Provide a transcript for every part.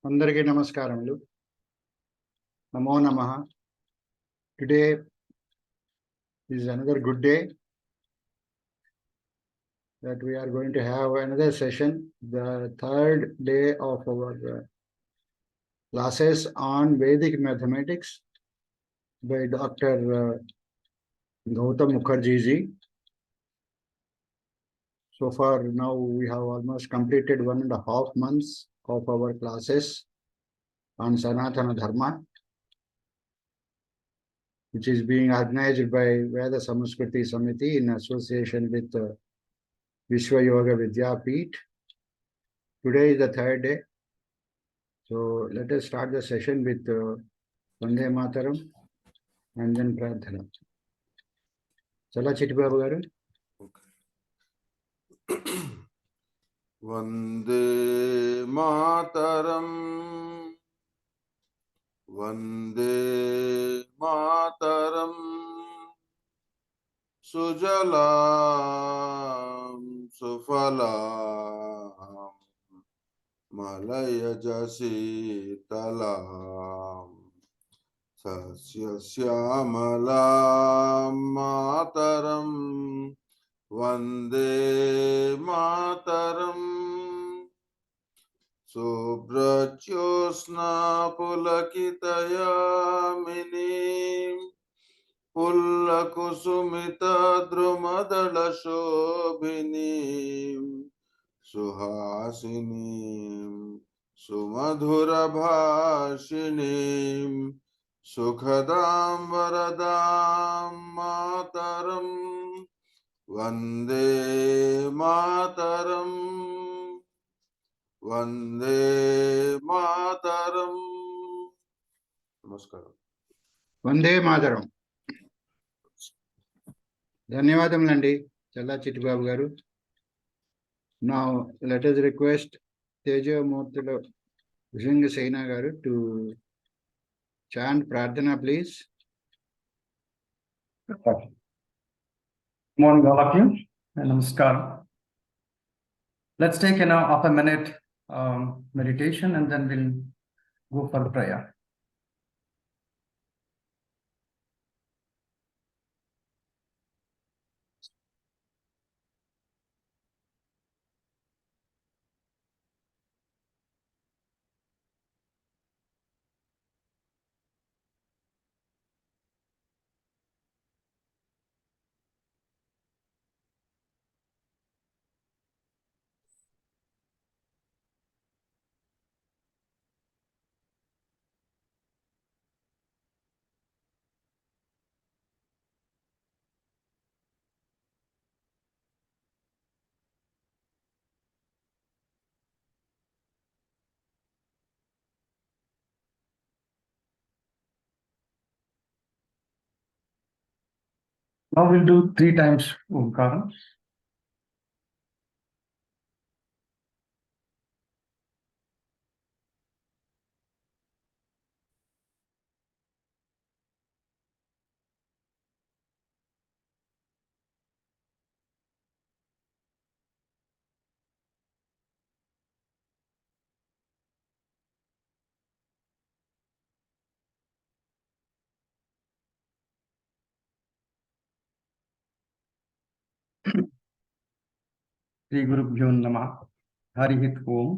అందరికీ నమస్కారములు. నమో నమః. Today is another good day that we are going to have another session, the third day of our classes on Vedic mathematics by Dr. Gautham Mukherjee ji. So far now we have almost completed 1.5 months of our classes on Sanatana Dharma, which is being organized by Veda Samskruti Samiti in association with VYV Vidyapeeth. Today is the third day. So let us start the session with Vande Mataram and then Prarthana. Chala Chitti Babu garu. Vande Mataram, Vande Mataram, Sujalam Sufalam, Malaya Jasitalam, Sasya Syamalam Mataram, Vande Mataram, Subrajyosna Pulakitayamini, Pullakusumita Drumadala Shobhini, Suhasini, Sumadhura Bhashini, Sukhadam Varadam Mataram, Vande Mataram, Vande Mataram. Namaskaram. Vande Mataram. ధన్యవాదములండి చల్లా చిట్టిబాబు గారు. Now let us request Tejamurtilo Vijanga Saina garu to chant Prarthana, please. Good morning, all of you, and namaskar. Let's take half a minute meditation, and then we'll go for prayer. Now we'll do 3 times Omkaram. Sri Gurubhyo Namah. Harihit Om.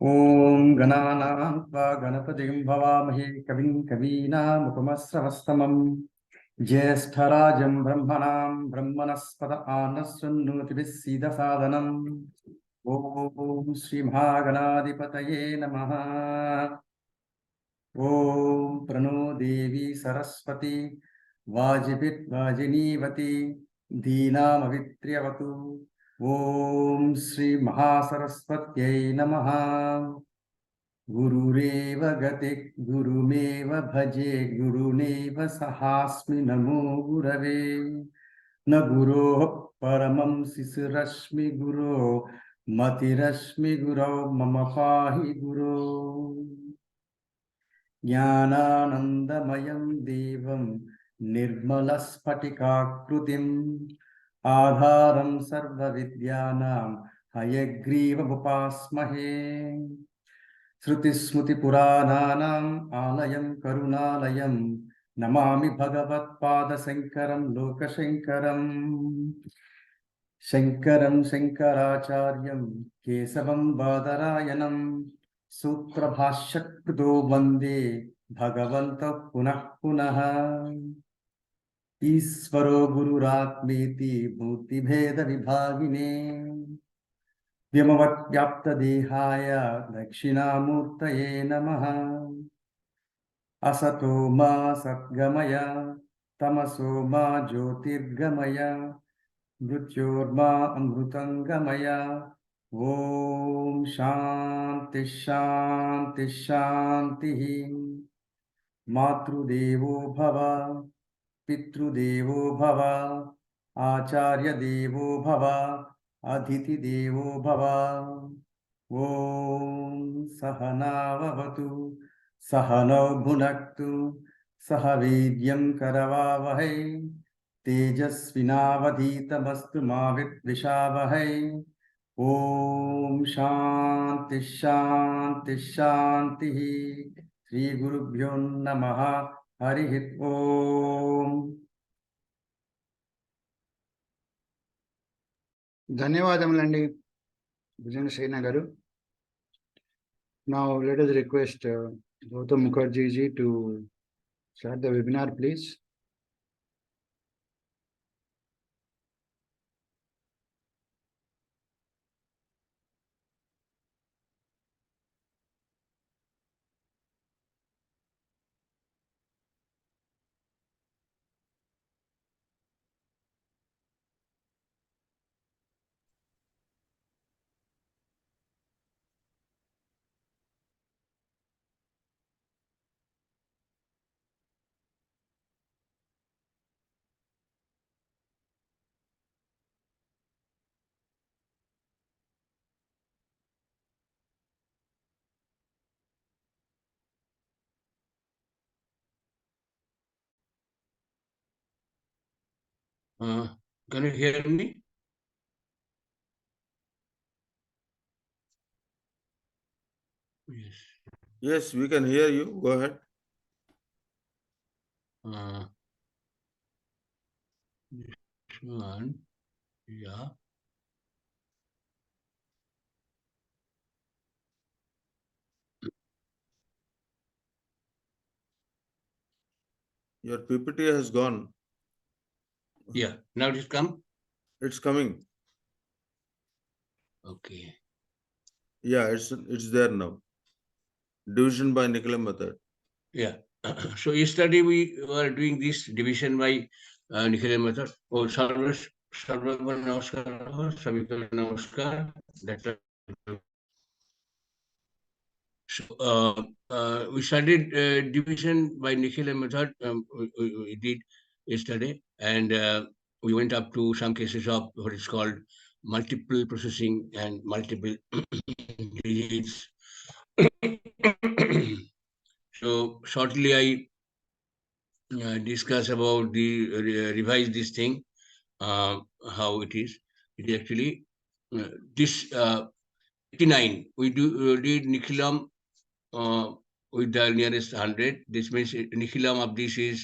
Om Gananam Tva Ganapatim Bhavamahi Kavim Kavinam Upamasravastamam Jyeshtarajam Brahmanam Brahmanaspada Anasvannuti Siddha Sadhanam. Om Sri Mahaganadipataye Namaha. Om Prano Devi Saraswati Vajibit Vajinivati Dhinam Avitriyavatu. Om Sri Mahasaraswatyai Namaha. Gurureva Gatik Gurumeva Bhaje Guruneva Sahasmi Namo Gurave. Na Guru Paramam Sisirashmi Guru Matirashmi Guru Mama Pahi Guru. Jnananandamayam Devam Nirmalaspatikakrutim Adharam Sarva Vidyanam Hayagriva उपास्महे श्रुतिस्मृतिपुराणानाम् आलयं करुणालयं नमामि भगवत्पादशङ्करं लोकशङ्करम् शङ्करं शङ्कराचार्यं केशवं बादरायणं सूत्रभाष्यकृतो वन्दे भगवन्तः पुनः पुनः ईश्वरो गुरुरात्मेति मूर्तिभेदविभागिने व्योमवद्व्याप्तदेहाय दक्षिणामूर्तये नमः असतो मा सद्गमय तमसो मा ज्योतिर्गमय मृत्योर्मा अमृतङ्गमय ॐ शान्ति शान्ति शान्तिः मातृदेवो भव पितृदेवो भव आचार्यदेवो भव अतिथिदेवो भव ॐ सहनाववतु सहनौ भुनक्तु सह वीर्यं करवावहै तेजस्विनावधीतमस्तु मा विद्विषावहै ॐ शान्ति शान्ति शान्तिः श्रीगुरुभ्यो नमः हरिः ओम् ధన్యవాదములండి భుజంగసేన గారు. Now let us request Gautham Mukherjee ji to start the webinar, please. Can you hear me? Yes. Yes, we can hear you. Go ahead. This one, yeah. Your PPT has gone. Yeah, now it is come. It's coming. Okay. Yeah, it's there now. Division by Nicolet method. Yeah. So yesterday we were doing this division by Nicolet method. Oh, Sarva Namaskar, Sabika Namaskar. So we studied division by Nicolet method. We did yesterday, and we went up to some cases of what is called multiple processing and multiple digits. So shortly I discuss about the revise this thing, how it is. It is actually this 89. We did Nichilam with the nearest 100. This means Nichilam of this is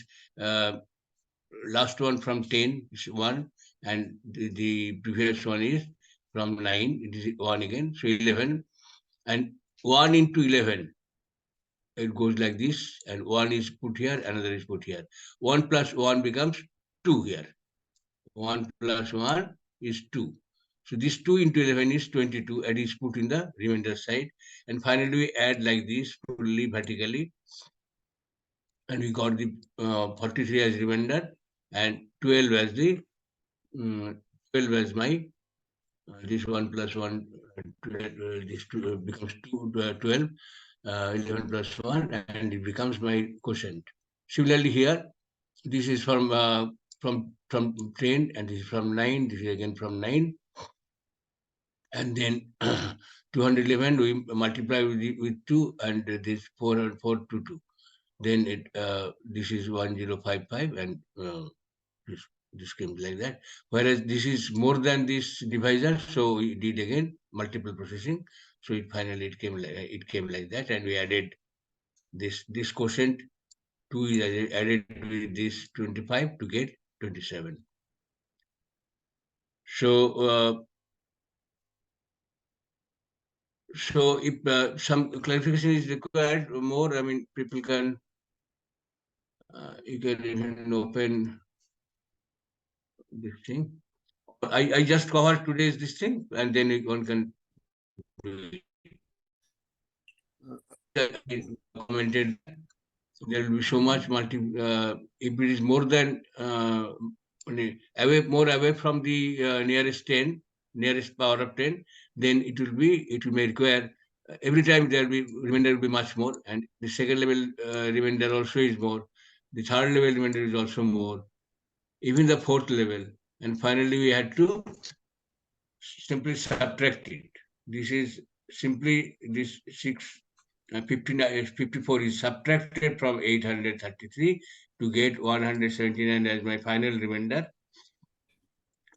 last one from 10 is 1, and the previous one is from 9. It is 1 again, so 11, and 1 into 11. It goes like this, and 1 is put here, another is put here. 1 plus 1 becomes 2 here. 1 plus 1 is 2. So this 2 into 11 is 22, and is put in the remainder side. And finally we add like this, fully vertically. And we got the 43 as remainder, and 12 as the 12 as my this 1 plus 1, this 2 becomes 12, 11 plus 1, and it becomes my quotient. Similarly here, this is from 10, and this is from 9, this is again from 9, and then 211 we multiply with 2, and this 4 to 2. Then it this is 1055, and This came like that. Whereas this is more than this divisor, so we did again multiple processing. So it finally it came like that, and we added this quotient 2 is added with this 25 to get 27. So so if some clarification is required more, I mean, people can you can even open this thing. I just covered today's this thing, and then one can do it. Commented there will be so much if it is more than more away from the nearest power of 10, then it may require every time there will be remainder will be much more, and the second level remainder also is more, the third level remainder is also more, even the fourth level, and finally we had to simply subtract it. This is simply this 54 is subtracted from 833 to get 179 as my final remainder.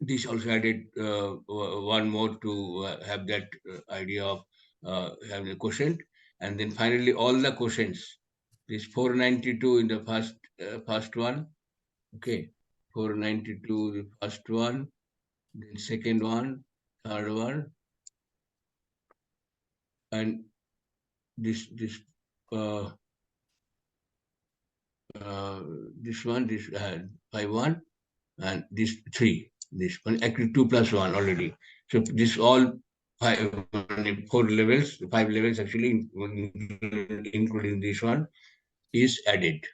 This also added one more to have that idea of having the quotient, and then finally all the quotients. This 492 in the first one, okay, 492 the first one, then second one, third one, and this one, this 5-1, and this 3. This one actually 2 plus 1 already. So this all 5 levels, 5 levels actually, including this one, is added.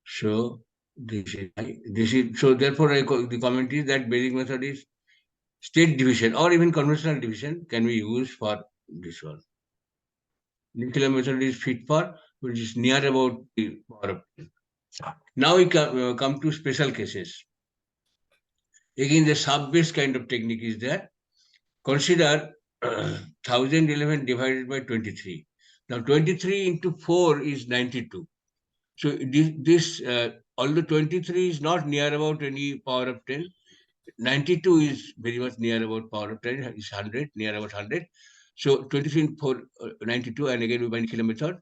So this is so therefore the comment is that basic method is state division or even conventional division can be used for this one. Nuclear method is fit for which is near about the power of 10. Now we come to special cases. Again, the sub-base kind of technique is there. Consider 1011 divided by 23. Now 23 into 4 is 92. So this although 23 is not near about any power of 10, 92 is very much near about power of 10, is 100, near about 100. So 23 into 4, 92, and again we by Nicola method,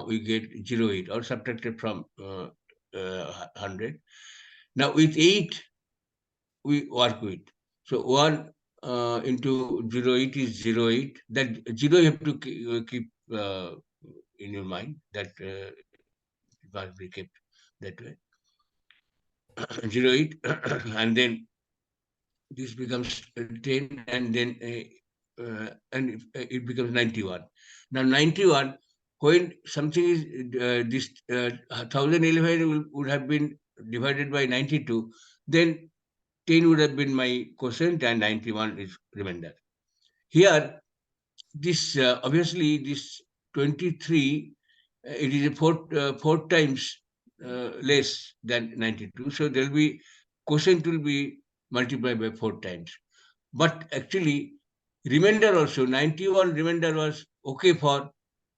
we get 08 or subtracted from 100. Now with 8, we work with. So 1 into 08 is 08. That 0 you have to keep in your mind, that it must be kept that way. 08 and then this becomes 10, and then it becomes 91. Now 91, when something is this 1011 would have been divided by 92, then 10 would have been my quotient and 91 is remainder. Here, this obviously this 23, it is a 4 times less than 92. So there will be quotient will be multiplied by 4 times. But actually, remainder also 91 remainder was okay for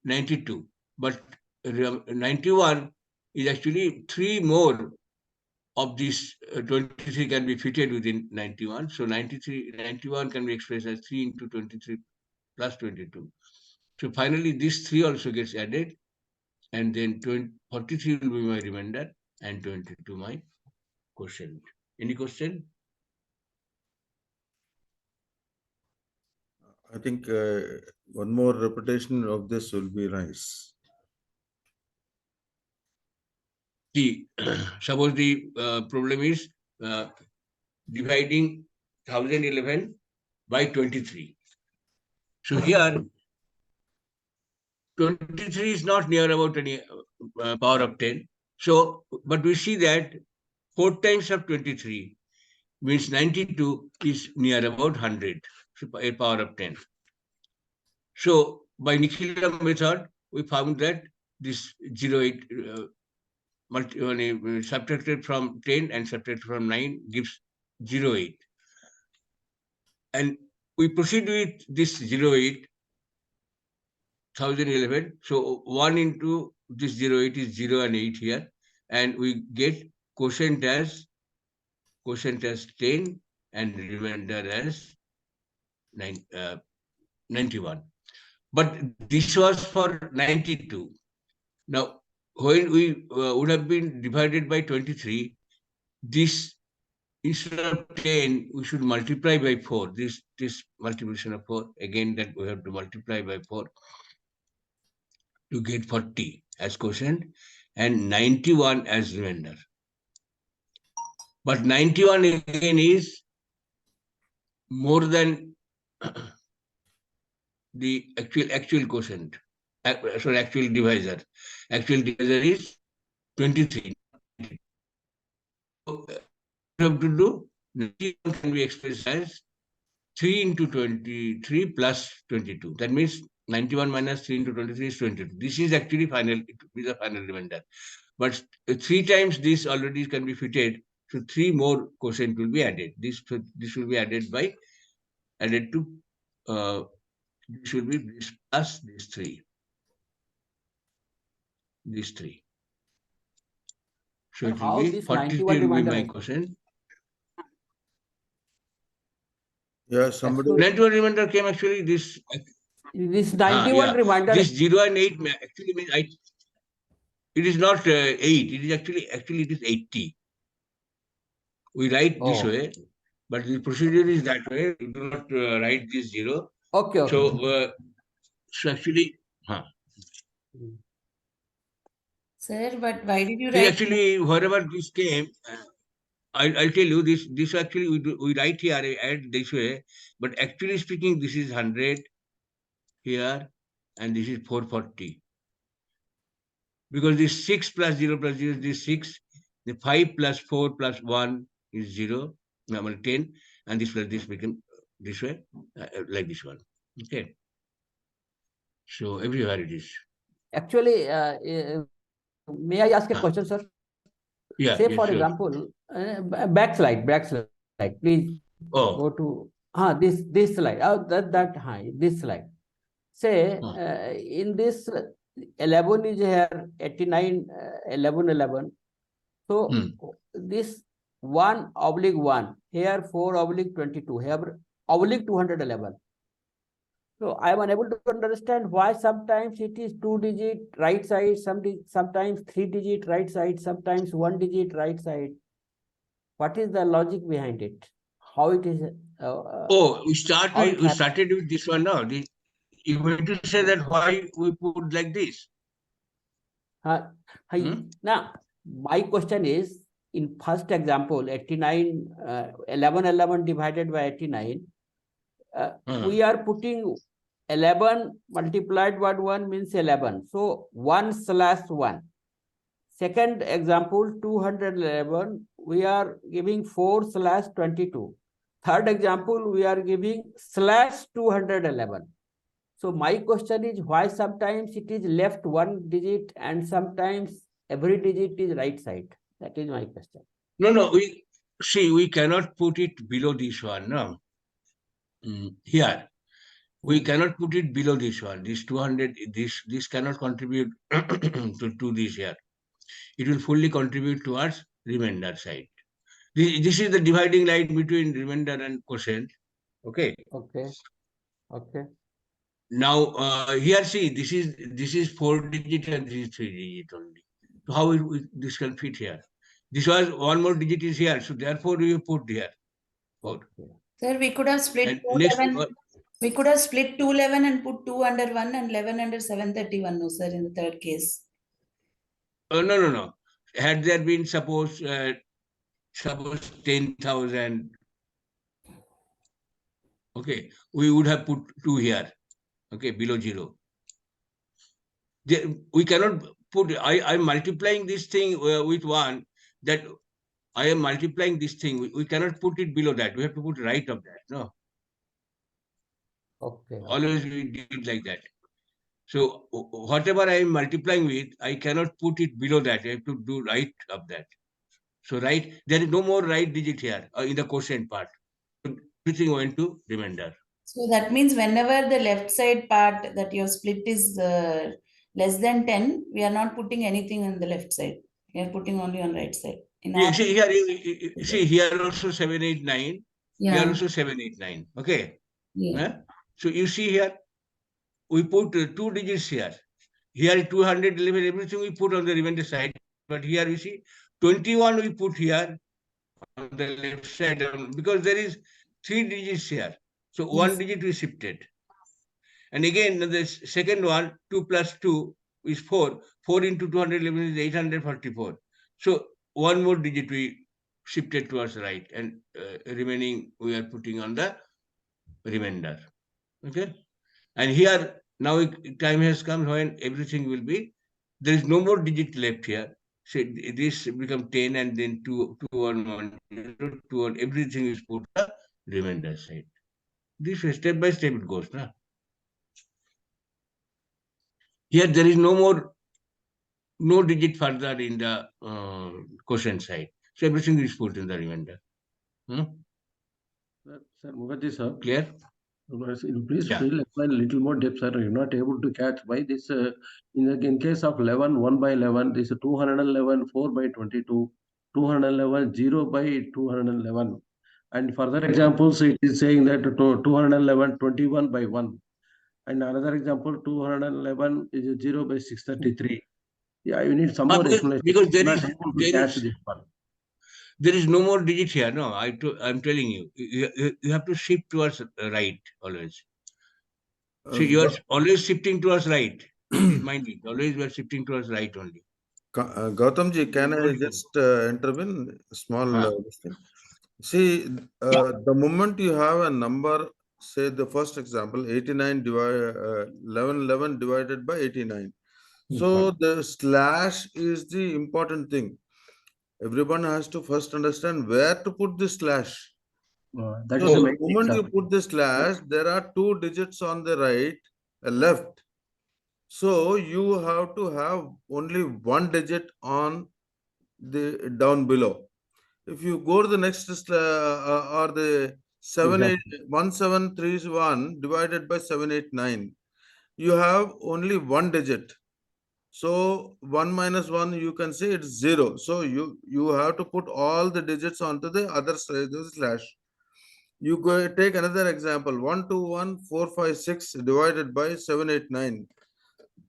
92, but 91 is actually 3 more of this 23 can be fitted within 91. So 91 can be expressed as 3 into 23 plus 22. So finally, this 3 also gets added, and then 43 will be my remainder and 22 my quotient. Any question? I think one more repetition of this will be nice. See, suppose the problem is dividing 1011 by 23. So here, 23 is not near about any power of 10. So, but we see that 4 times of 23 means 92 is near about 100, so a power of 10. So, by Nicola method, we found that this 08 subtracted from 10 and subtracted from 9 gives 08. And we proceed with this 08, 1011. So 1 into this 08 is 0 and 8 here. And we get quotient as 10 and remainder as 91. But this was for 92. Now, when we would have been divided by 23, this instead of 10, we should multiply by 4. This multiplication of 4, again that we have to multiply by 4 to get 40 as quotient and 91 as remainder. But 91 again is more than the actual quotient, sorry, actual divisor. Actual divisor is 23. So, we have to do 91 can be expressed as 3 into 23 plus 22. That means 91 minus 3 into 23 is 22. This is actually final, it will be the final remainder. But 3 times this already can be fitted, so 3 more quotient will be added. This will be added to this will be this plus this 3. These 3. So And it how will be this 43 91 will be remainder my is- quotient. Yeah, somebody. 91 remainder came actually this. This 91 yeah. remainder. This 0 and 8 actually means it is not 8. It is actually it is 80. We write this Oh. way, but the procedure is that way. We do not write this 0. Okay. Okay. So actually, Sir, but why did you see, write? actually, wherever this came, I'll tell you this actually we write here, I add this way, but actually speaking, this is 100 here, and this is 440. Because this 6 plus 0 plus 0 is this 6, the 5 plus 4 plus 1 is 0, number 10, and this plus this become this way, like this one. Okay. So everywhere it is. Actually, may I ask a question, sir? Yeah. Say, yeah, for sure. example, backslide, please go to this slide. This slide. Say in this 11 is here, 89, 11, 11. So this 1/1 here 4/22 here /211. So I am unable to understand why sometimes it is 2-digit right side, sometimes 3-digit right side, sometimes 1-digit right side. What is the logic behind it? How it is? We started with this one now. You going to say that why we put like this? Now, my question is, in first example, 89, 11 divided by 89, we are putting 11 multiplied by 1 means 11. So 1/1. Second example, 211, we are giving 4/22. Third example, we are giving /211. So my question is, why sometimes it is left 1 digit and sometimes every digit is right side? That is my question. No, we cannot put it below this one, no. Here. We cannot put it below this one. This 200, this cannot contribute to this here. It will fully contribute towards remainder side. This is the dividing line between remainder and quotient. Okay. Okay. Now here see, this is 4-digit and this is 3-digit only. So how this can fit here? This was 1 more digit is here, so therefore we put here. Sir, we could have split And 211. We could have split 211 and put 2 under 1 and 11 under 731, no, sir, in the third case. No. Had there been suppose 10,000, okay, we would have put 2 here, okay, below 0. We cannot put, I'm multiplying this thing with 1, that I am multiplying this thing. We cannot put it below that. We have to put right of that, no? Okay. Always we did like that. So whatever I am multiplying with, I cannot put it below that. I have to do right of that. So right, there is no more right digit here in the quotient part. Everything went to remainder. So that means whenever the left side part that your split is less than 10, we are not putting anything on the left side. We are putting only on right side. In Yeah, our, see here, see here also 789. Here yeah, also 789. Okay. yeah. Huh? So you see here, we put 2 digits here. Here 211, everything we put on the remainder side. But here we see 21 we put here on the left side because there is 3 digits here. So Yes. 1 digit we shifted. And again, the second one, 2 plus 2 is 4. 4 into 211 is 844. So one more digit we shifted towards right, and remaining we are putting on the remainder. Okay. And here now time has come when everything will be, there is no more digit left here. So this become 10 and then 2, 1, 0, 2, 1, everything is put the remainder side. This way, step by step it goes. Na? Here there is no digit further in the quotient side. So everything is put in the remainder. Sir, Mukherjee sir, Clear? please Yeah. explain a little more depth, sir. You're not able to catch why this, in case of 11, 1 by 11, this is 211, 4 by 22, 211, 0 by 211. And further examples, it is saying that 211, 21 by 1. And another example, 211 is 0 by 633. Yeah, you need some more explanation. Because there Not is, able to catch this one. there is no more digit here. No, I'm telling you, you have to shift towards right always. So you are always shifting towards right. Mind it, always we are shifting towards right only. Gautamji, can I just intervene? Small this thing. See, the moment you have a number, say the first example, 89 11 divided by 89. So the slash is the important thing. Everyone has to first understand where to put the slash. That So is the the main thing, moment sir. you put the slash, there are 2 digits on the right, left. So you have to have only 1 digit on the down below. If you go to the next or the 1731 divided by 789, you have only 1 digit. So 1 minus 1, you can say it's 0. So you have to put all the digits onto the other side, the slash. You go take another example, 121,456 divided by 789.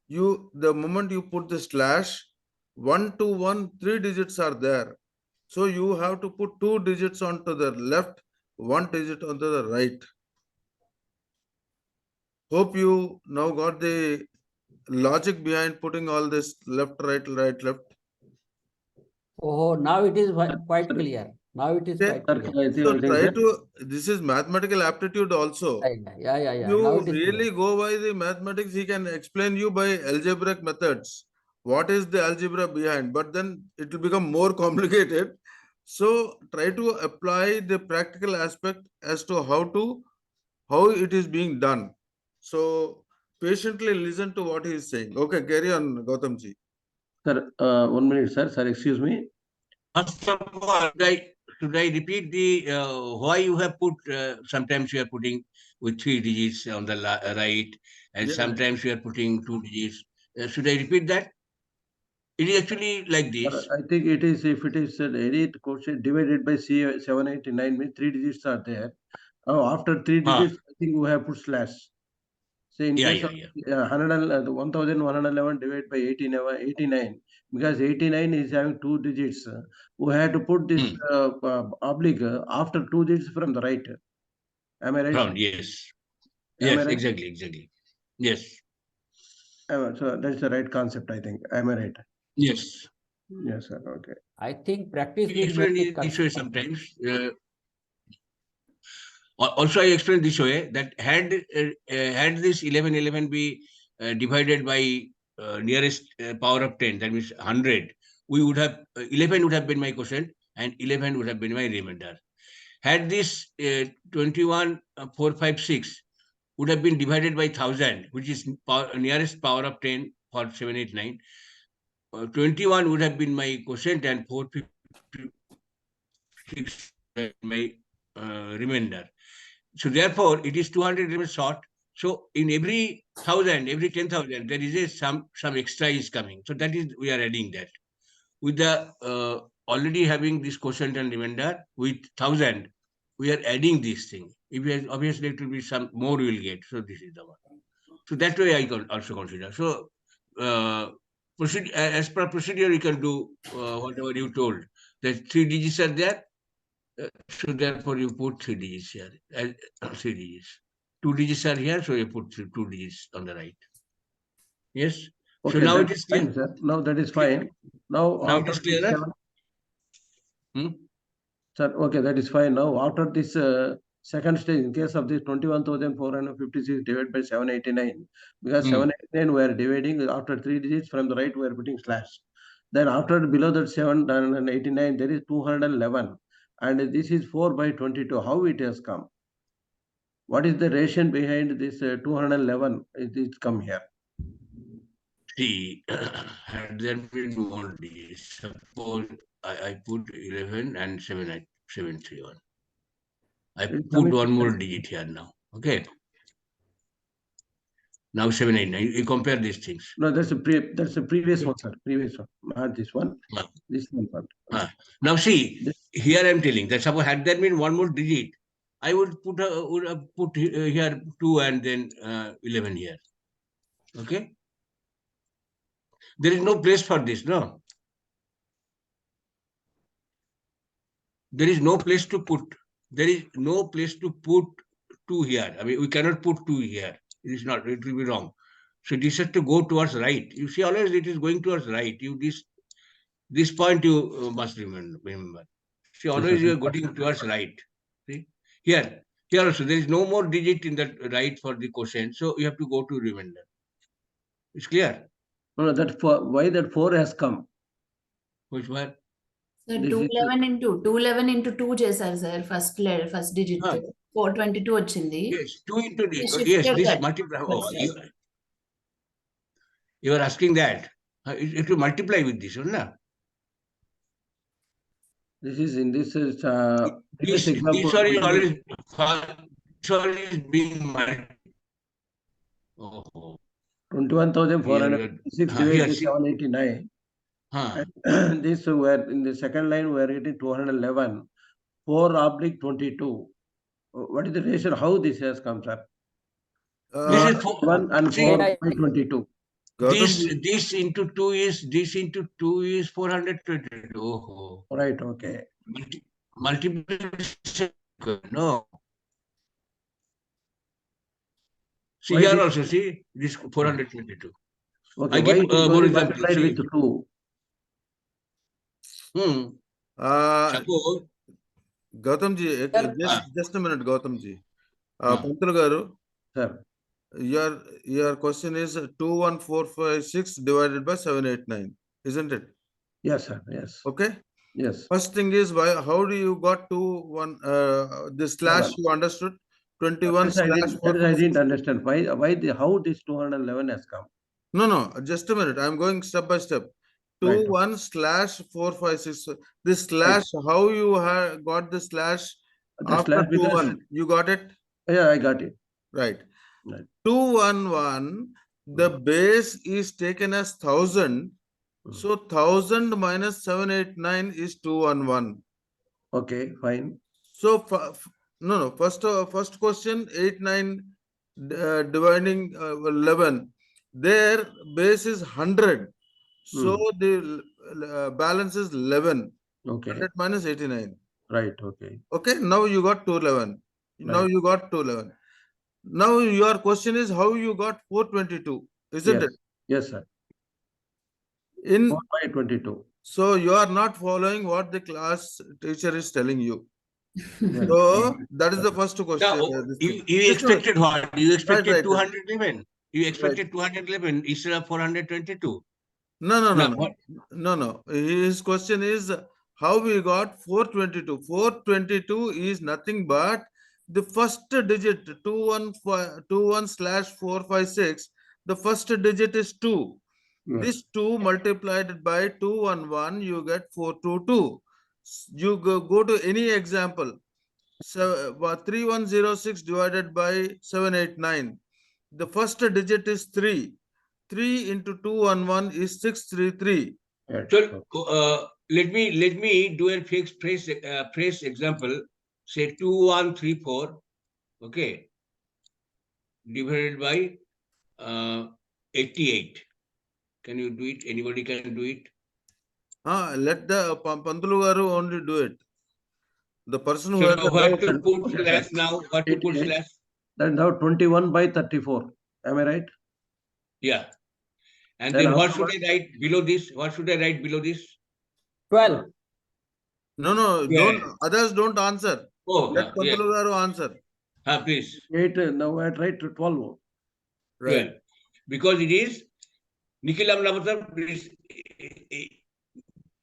The moment you put the slash, 1 to 1, 3 digits are there. So you have to put 2 digits onto the left, 1 digit onto the right. Hope you now got the logic behind putting all this left, right, left. Oh, now it is quite clear. Now it is quite clear. So try to, this is mathematical aptitude also. Yeah. You Now it is really clear. go by the mathematics, he can explain you by algebraic methods. What is the algebra behind? But then it will become more complicated. So try to apply the practical aspect as to how it is being done. So patiently listen to what he is saying. Okay, carry on, Gautamji. Sir, 1 minute, sir. Sir, excuse me. First of all, should I repeat the why you have put? Sometimes you are putting with 3 digits on the right, and sometimes you are putting 2 digits. Should I repeat that? It is actually like this. I think it is, if it is any quotient divided by 789 means 3 digits are there. After 3 digits, I think we have put slash. Say in case of 1111 divided by 89, because 89 is having 2 digits, we had to put this oblique after 2 digits from the right. Am I right? Round, yes. Am I Yes, right? exactly. Yes. So that's the right concept, I think. Am I right? Yes. Yes, sir. Okay. I think practice will Explain make it this way sometimes. Also, I explained this way that had this 1111 be divided by nearest power of 10, that means 100, we would have 11 would have been my quotient and 11 would have been my remainder. Had this 21,456 would have been divided by 1000, which is nearest power of 10 for 789. 21 would have been my quotient and 456 my remainder. So therefore, it is 200 elements short. So in every 1000, every 10,000, there is some extra is coming. So that is, we are adding that. With the already having this quotient and remainder with 1000, we are adding this thing. If we have, obviously it will be some more we will get. So this is the one. So that way I can also consider. So as per procedure, you can do whatever you told. That 3 digits are there. So therefore you put 3 digits here. 3 digits. 2 digits are here, so you put 2 digits on the right. Yes. Okay, so now it that's is clear. fine, sir. Now that is fine. Now Now it after is clear. this sir, okay, that is fine. Now after this second stage, in case of this 21,456 divided by 789, because 789 we are dividing after 3 digits from the right we are putting slash. Then after below that 789 there is 211, and this is 4 by 22. How it has come? What is the ration behind this 211? It's come here. See, had there been more digits, suppose I put 11 and 731. I put one more digit here now. Okay. Now 789. You compare these things. No, that's a previous one, sir. Previous one, not this one. This one. Now see, here I am telling that suppose had there been one more digit, I would put here 2 and then 11 here. Okay. There is no place for this, no. There is no place to put. There is no place to put 2 here. I mean, we cannot put 2 here. It is not. It will be wrong. So this has to go towards right. You see, always it is going towards right. This point you must remember. See, always you are going towards right. See, here also there is no more digit in the right for the quotient. So you have to go to remainder. It's clear. No, why that 4 has come? Which one? So 211 into 2 చేశారు sir first digit 422 వచ్చింది. Yes, 2 into yes, this multiply. You are asking that. It will multiply with this, no? This is in this This one is always being multiplied. 21,456 divided by 789. This were in the second line we are getting 211. 4/22. What is the ratio? How this has come, sir? This is 1 and 4/22. This into 2 is 422. Oh. Right, okay. Multiplication. No. See why here also, see this 422. Okay, I give more example. With 2. Suppose Gautham ji, just a minute, Gautham ji. Pantul garu, sir. Your question is 21456 divided by 789, isn't it? Yes, sir. Yes. Okay. Yes. First thing is how do you got to this slash? You understood 21 slash 4. I didn't understand how this 211 has come. No, just a minute. I'm going step by step. 21 slash 456. This slash, how you got the slash after 21? You got it? Yeah, I got it. Right. 211, the base is taken as 1000. So 1000 minus 789 is 211. Okay, fine. So no. First question 89 dividing 11. Their base is 100. So the balance is 11. Okay. 100 minus 89. Right. Okay. Okay. Now you got 211. Right. Now you got 211. Now your question is how you got 422, isn't it? Yes, sir. In 4/22. So you are not following what the class teacher is telling you. So that is the first question. Now, you expected what? You expected 211. You expected 211 instead of 422. No. His question is how we got 422. 422 is nothing but the first digit 21/456. The first digit is 2. This 2 multiplied by 211, you get 422. You go to any example. 3106 divided by 789. The first digit is 3. 3 into 211 is 633. So let me do a fixed phrase example. Say 2134, okay, divided by 88. Can you do it? Anybody can do it? Let the Pantulu Garu only do it. The person who So has the what to right. put slash now? What to put 88. slash? Then now 21 by 34. Am I right? Yeah. And Then then what should afterwards- I write below this? What should I write below this? 12. No, don't others don't answer. Oh, Let yes. Pantulu Garu answer. Please. 8, now I write to 12. Right. 12. Because it is Nikilam Lavatar is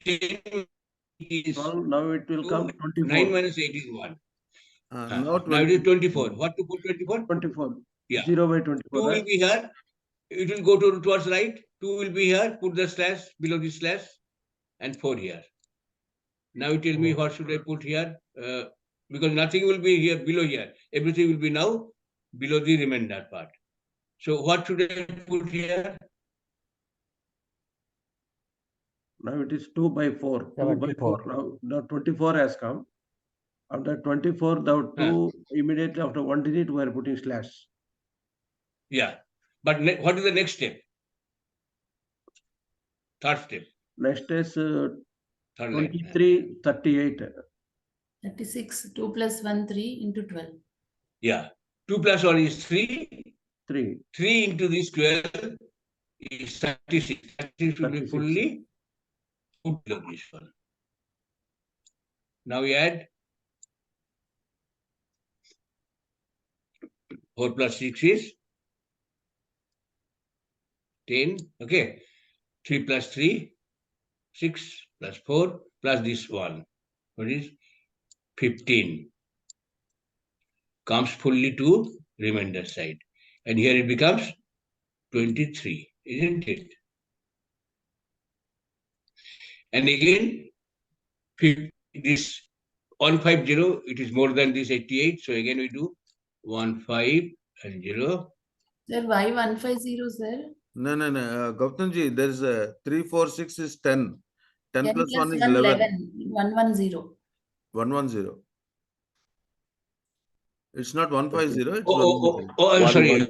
12, now it will come 24. 9 minus 8 is 1. Now Now it is 24. What to put 24? 24. Yeah. 0 by 24. 2 will Right? be here. It will go towards right. 2 will be here. Put the slash below the slash. And 4 here. Now you tell me what should I put here? Because nothing will be here below here. Everything will be now below the remainder part. So what should I put here? Now it is 2 by 4. 2 by 4. Now 24 has come. After 24, now 2, immediately after 1 digit, we are putting slash. Yeah. But what is the next step? Third step. Next is Third 23, 38. 36. 2 plus 1, 3 into 12. Yeah. 2 plus 1 is 3. 3. 3 into this 12 is 36. 36 will be 36. fully put below this one. Now we add 4 plus 6 is 10. Okay. 3 plus 3, 6 plus 4 plus this one. What is 15? Comes fully to remainder side. And here it becomes 23, isn't it? And again, this 150, it is more than this 88. So again we do 150. Sir, why 150, sir? No. Gautamji, there is a 3, 4, 6 is 10. 10 plus 1 is 11. 11. 110. 110. It's not 150. It's Sorry.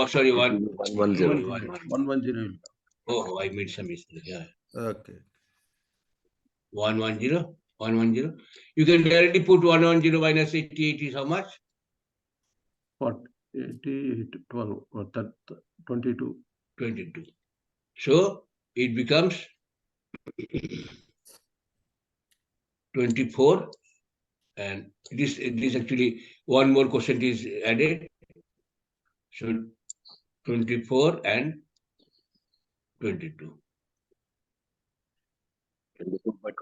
Sorry. 110. 110. Oh, I made some mistake. Yeah. Okay. 110. 110. You can directly put 110 minus 88 is how much? What? 88, 12, 22. 22. So it becomes 24. And this actually one more quotient is added. So 24 and 22.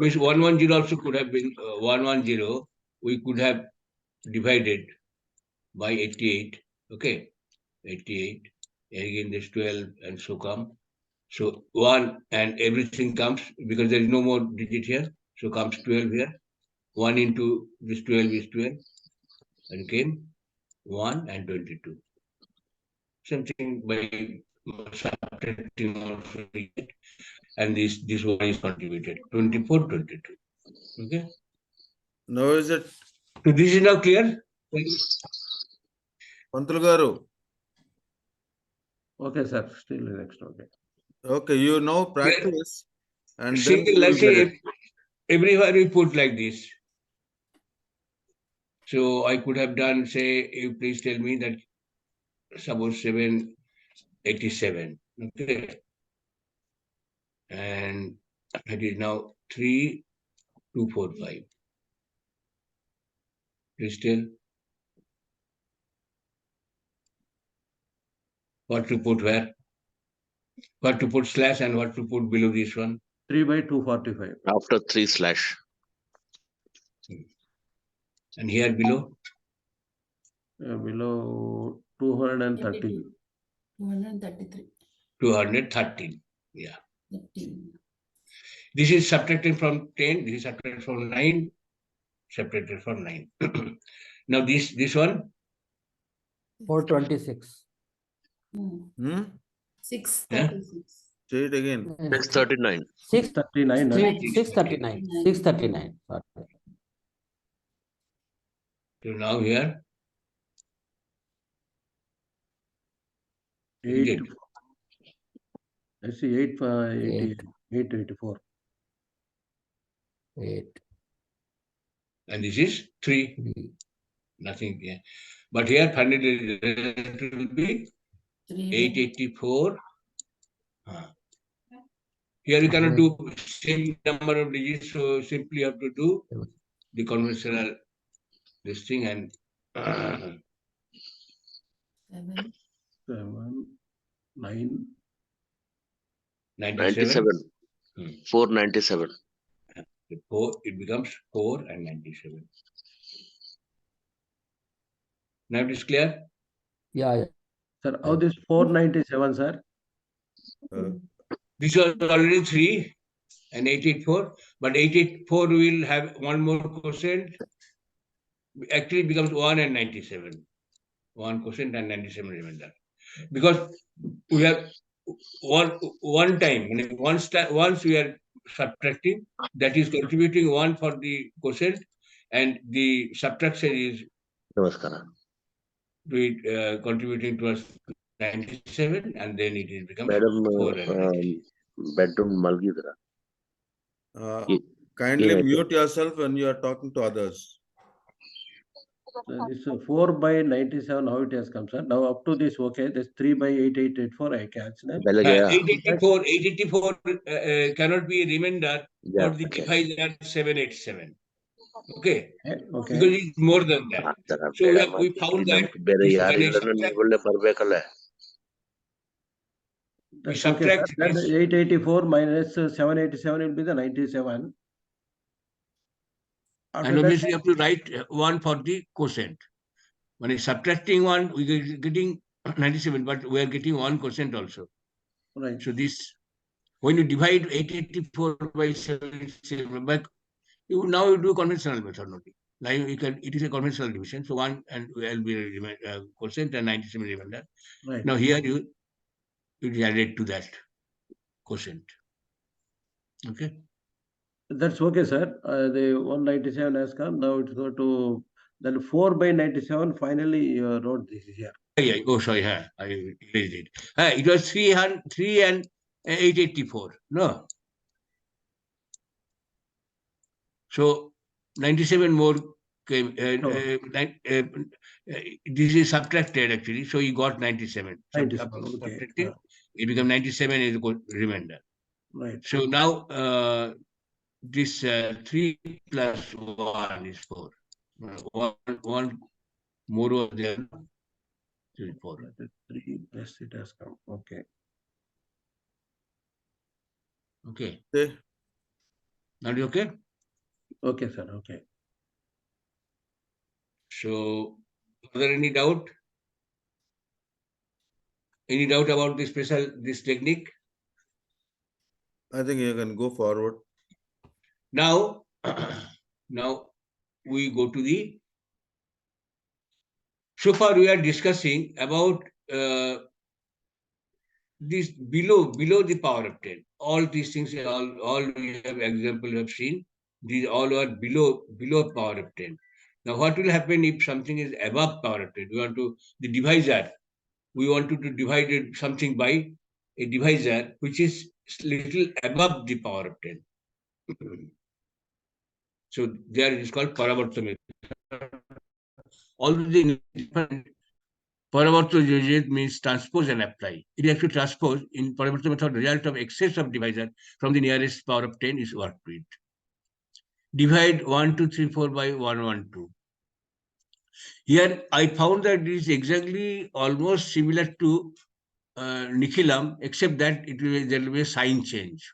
Means 110 also could have been 110. We could have divided by 88. Okay, 88. Again, this 12 and so come. So 1 and everything comes because there is no more digit here. So comes 12 here. 1 into this 12 is 12 and came 1 and 22. Something by subtracting also, and this one is contributed 24, 22. Okay. Now is it So this is now clear. Pantulu Garu? Okay, sir. Still next. Okay. Okay, you now practice and then Single, you will let's get say it. everywhere we put like this. So I could have done, say, you please tell me that suppose 787. Okay. And it is now 3245. Please tell. What to put where? What to put slash and what to put below this one? 3 by 245. After 3 slash. And here below? Below 230. 233. 213. Yeah. 13. This is subtracted from 10. This is subtracted from 9. Subtracted from 9. Now this one? 426. 636. Say it again. 639. 639. 639. 639. Sorry. So now here, 8. Let's see, 884. 8. and this is 3. Nothing here. But here, finally, it will be 884. Here we cannot do same number of digits, so simply you have to do the conventional this thing and 7. 7, 9. 97. 497. The 4, it becomes 4 and 97. Now it is clear? Yeah. Sir, how this 497, sir? This was already 3 and 884, but 884 will have one more quotient. Actually, it becomes 1 and 97. 1 quotient and 97 remainder. Because we have one time, once we are subtracting, that is contributing 1 for the quotient, and the subtraction is Namaskara. contributing towards 97, and then it becomes Madam, 4 and 97. bedroom malgidra. Kindly Yeah. mute yourself when you are talking to others. So this 4 by 97, how it has come, sir? Now up to this, okay, this 3 by 8884, I catch that. 884 cannot be a remainder for the divisor 787. Okay? Okay. Because it's more than that. So we found that we subtract okay, then this. 884 minus 787 will be the 97. And obviously you have to write 1 for the quotient. When it's subtracting 1, we are getting 97, but we are getting 1 quotient also. Right. So this, when you divide 884 by 787, but now you do conventional method only. Now it is a conventional division. So 1 and will be quotient and 97 remainder. Right. Now here it is added to that quotient. Okay. That's okay, sir. The 197 has come. Now it's go to then 4 by 97. Finally, you wrote this here. Yeah. Oh, sorry. I erased it. It was 3 and 884. No. So 97 more came. This is subtracted actually. So you got 97. 97, Subtracting, okay. it becomes 97 is the remainder. Right. So now this 3 plus 1 is 4. One more over there. 3, 4. 3 plus it has come. Okay. Okay. Okay. Now you okay? Okay, sir. Okay. So, are there any doubt? Any doubt about this technique? I think you can go forward. Now, now we go to the. So far, we are discussing about this below the power of 10. All these things, all we have example we have seen. These all are below power of 10. Now, what will happen if something is above power of 10? We want to the divisor. We wanted to divide something by a divisor which is little above the power of 10. So there it is called Paravarta method. All the Paravarta means transpose and apply. It has to transpose in Paravarta method. Result of excess of divisor from the nearest power of 10 is worked with. Divide 1, 2, 3, 4 by 1, 1, 2. Here I found that it is exactly almost similar to Nikhilam, except that there will be a sign change.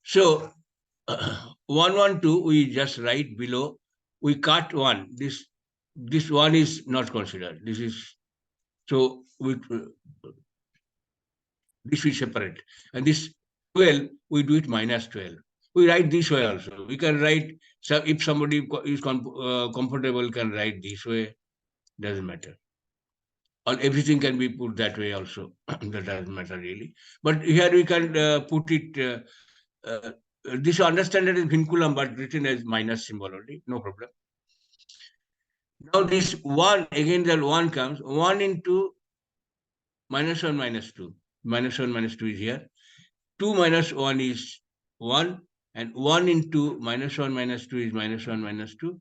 So 1, 1, 2, we just write below. We cut 1. This 1 is not considered. This is so this we separate, and this 12 we do it minus 12. We write this way also. We can write. So if somebody is comfortable, can write this way. Doesn't matter. or everything can be put that way also. That doesn't matter really. But here we can put it, this understand that is vinculum, but written as minus symbol only, no problem. Now this 1, again the 1 comes, 1 into minus 1 minus 2. Minus 1 minus 2 is here. 2 minus 1 is 1, and 1 into minus 1 minus 2 is minus 1 minus 2.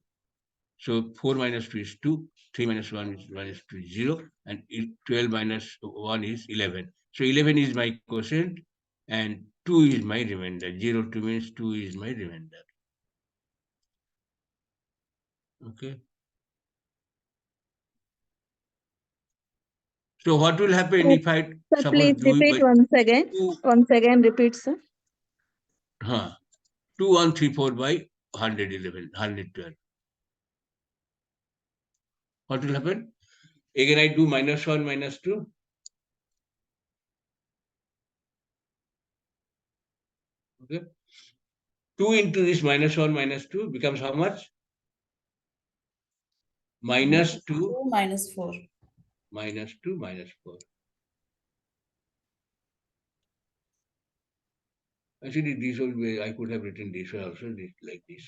So 4 minus 2 is 2, 3 minus 1 is minus 2 is 0, and 12 minus 1 is 11. So 11 is my quotient, and 2 is my remainder. 0 2 means 2 is my remainder. Okay. So what will happen if I Sir, suppose please do repeat it once again. Once again, repeat, sir. 2134 by 111, 112. What will happen? Again, I do minus 1, minus 2. Okay. 2 into this minus 1, minus 2 becomes how much? Minus 2. Minus 4. Minus 2, minus 4. Actually, this will be, I could have written this way also, this, like this.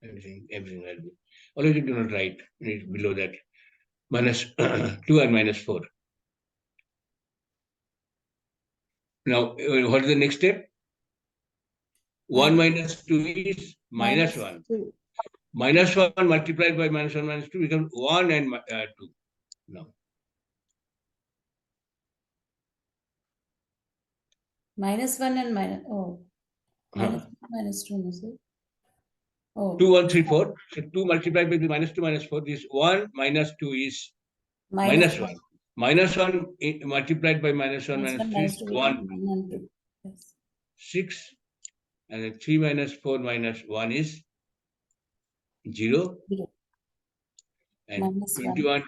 Everything will be. Always you do not write below that. Minus 2 and minus 4. Now, what is the next step? 1 minus 2 is minus 1. Minus 1 multiplied by minus 1 minus 2 becomes 1 and 2. Now. Minus 1 and minus, minus 2, no, sir? Oh. 2, 1, 3, 4. So 2 multiplied by the minus 2 minus 4. This 1 minus 2 is minus 1. Minus 1 multiplied by minus 1 minus 3 is 1. 2. Yes. 6. And then 3 minus 4 minus 1 is 0. 0. And Minus 21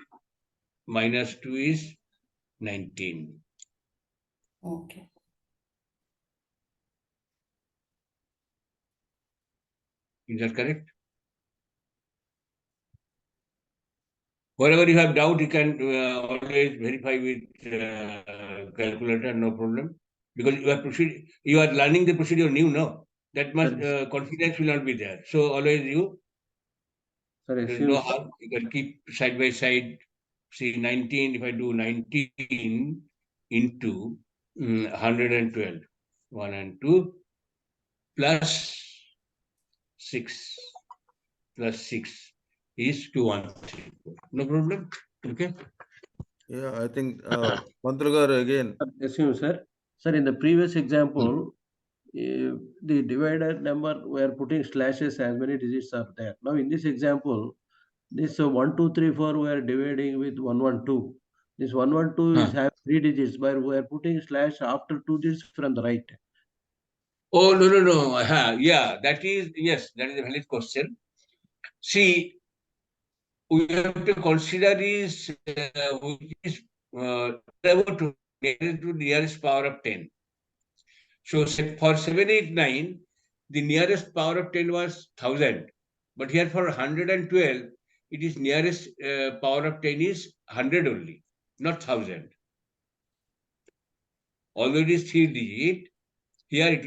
minus 2 is 19. Okay. Is that correct? Wherever you have doubt, you can always verify with calculator, no problem. Because you are learning the procedure new, no? That much confidence will not be there. So always you know how you can keep side by side. See 19, if I do 19 into 112, 1 and 2 plus 6 plus 6 is 2134. No problem. Okay. Yeah, I think Mantragaru again. Assume, sir. Sir, in the previous example, the divided number we are putting slashes as many digits are there. Now in this example, this 1 2 3 4 we are dividing with 1 1 2. This 1 1 2 is have 3 digits, but we are putting slash after 2 digits from the right. Oh no. Yeah, that is a valid question. See, we have to consider is which is about to nearest power of 10. So for 789, the nearest power of 10 was 1000. But here for 112, it is nearest power of 10 is 100 only, not 1000. Although it is 3 digit, here it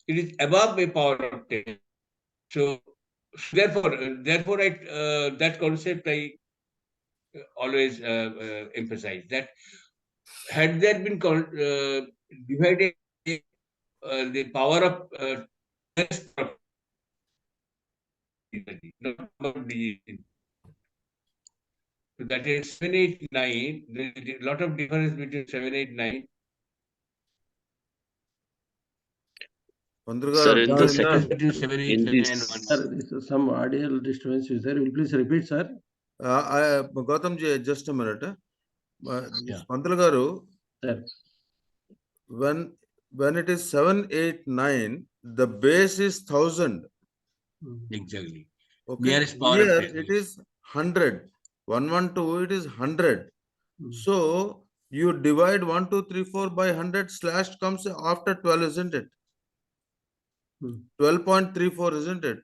is above a power of 10. So therefore, that concept I always emphasize that had there been divided the power of so that is 789. There is a lot of difference between 789. Sir, in the second, Between 787 in this, and 1. Sir, this is some audio disturbance is there. Will you please repeat, sir? Gautham ji, just a minute. Yeah. Mantragaru, Sir. When it is 789, the base is 1000. Exactly. Okay. Nearest power Here of 10. it is 100. 112, it is 100. So you divide 1 2 3 4 by 100, slash comes after 12, isn't it? 12.34, isn't it?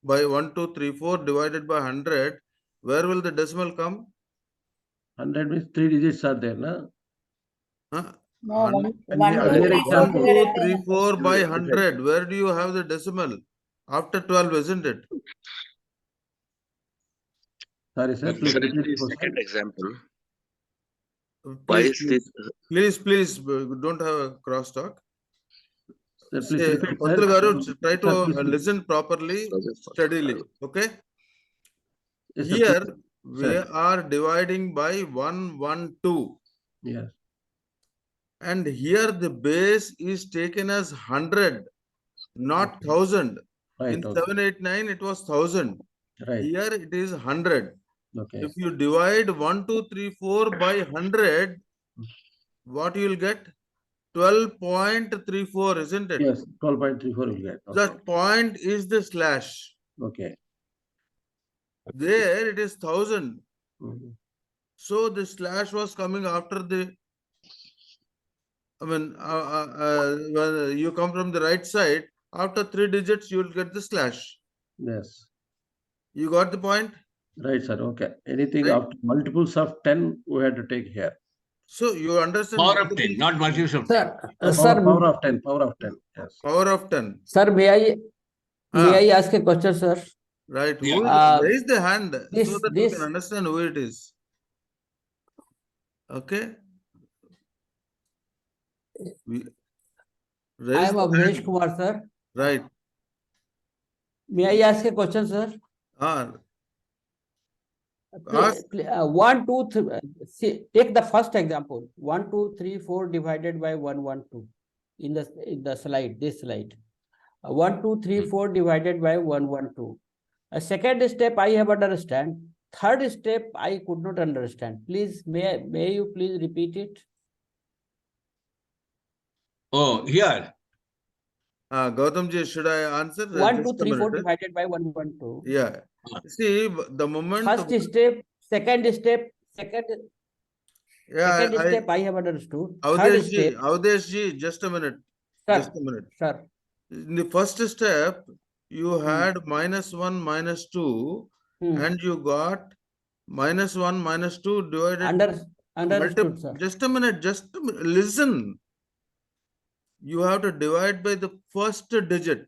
By 1 2 3 4 divided by 100, where will the decimal come? 100 means 3 digits are there, no? Huh? No, Hun- And 1, we 2, are 3, there 4 1, example. 2, divided by 3, 100. 4 by Yes, 100. Where do you have the decimal? After 12, isn't it? Sorry, sir. Please Sir, in repeat the the question. second example, why Please, is this? please, don't have a crosstalk. Sir, please Say, repeat, sir. Pantul Garu, try to Sir, please. listen properly, steadily. Okay? Yes, sir, Here, please. we Sir. are dividing by 1, 1, 2. Yes. And here the base is taken as 100, not Okay. 1000. Right. In Okay. 789, it was 1000. Right. Here it is 100. Okay. If you divide 1, 2, 3, 4 by 100, what you will get? 12.34, isn't it? Yes. 12.34 will get. Okay. That point is the slash. Okay. There it is 1000. Mhm. So the slash was coming after the. I mean, when you come from the right side, after 3 digits, you will get the slash. Yes. You got the point? Right, sir. Okay. Anything Right. after multiples of 10, we had to take here. So you understand. Power of 10, not multiples of 10. Sir, Power, sir, power of 10. Power of 10. Yes. Power of 10. sir, may Ah, I ask a question, sir? right. Yeah. Who raise the hand so This that we can understand who it is. Okay. We I raise am the Avnesh hand. Kumar, sir. Right. May I ask a question, sir? Ah, ask. 1, 2, 3. See, take the first example. 1, 2, 3, 4 divided by 1, 1, 2. In the slide, this slide. 1, 2, 3, 4 divided by 1, 1, 2. A second step I have understand. Third step I could not understand. Please, may you please repeat it? Oh, here. Gautham ji, should I answer? 1, 2, Just a 3, 4 minute. divided by 1, 1, 2. Yeah. See, the moment. First step, second step, second step I have understood. Third step. Avdesh ji, just a minute. Sir, Just a minute. sir. In the first step, you had -1, -2, and you got -1, -2 divided. Understood, sir. Just a minute. Listen. You have to divide by the first digit.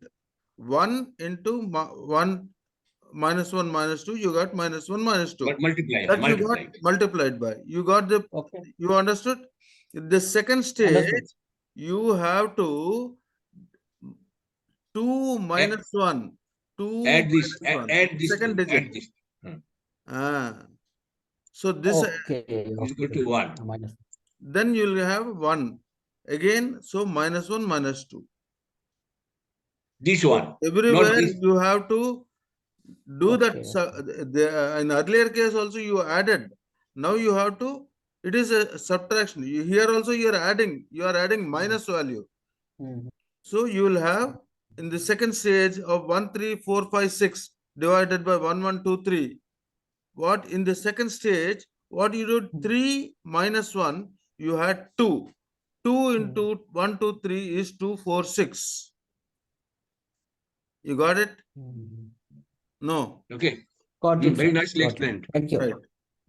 1 into 1 -1 -2, you got -1 -2. But multiply. That you got multiplied by. You got the. Okay. You understood? The second stage, Understood. you have to 2 minus 1. 2 Add this. minus 1. Add this. Second digit. Add this. So this Okay. Is equal to 1. Minus. then you'll have 1 again. So -1 -2. This one. Everywhere this. you have to do that. Okay. In earlier case also you added. Now you have to. It is a subtraction. Here also you are adding. You are adding minus value. So you will have in the second stage of 1, 3, 4, 5, 6 divided by 1, 1, 2, 3. What in the second stage, what you do 3 minus 1, you had 2. 2 into 1, 2, 3 is 2, 4, 6. You got it? No. Okay. Got it, Very sir. nicely Got it. explained. Thank you. Right.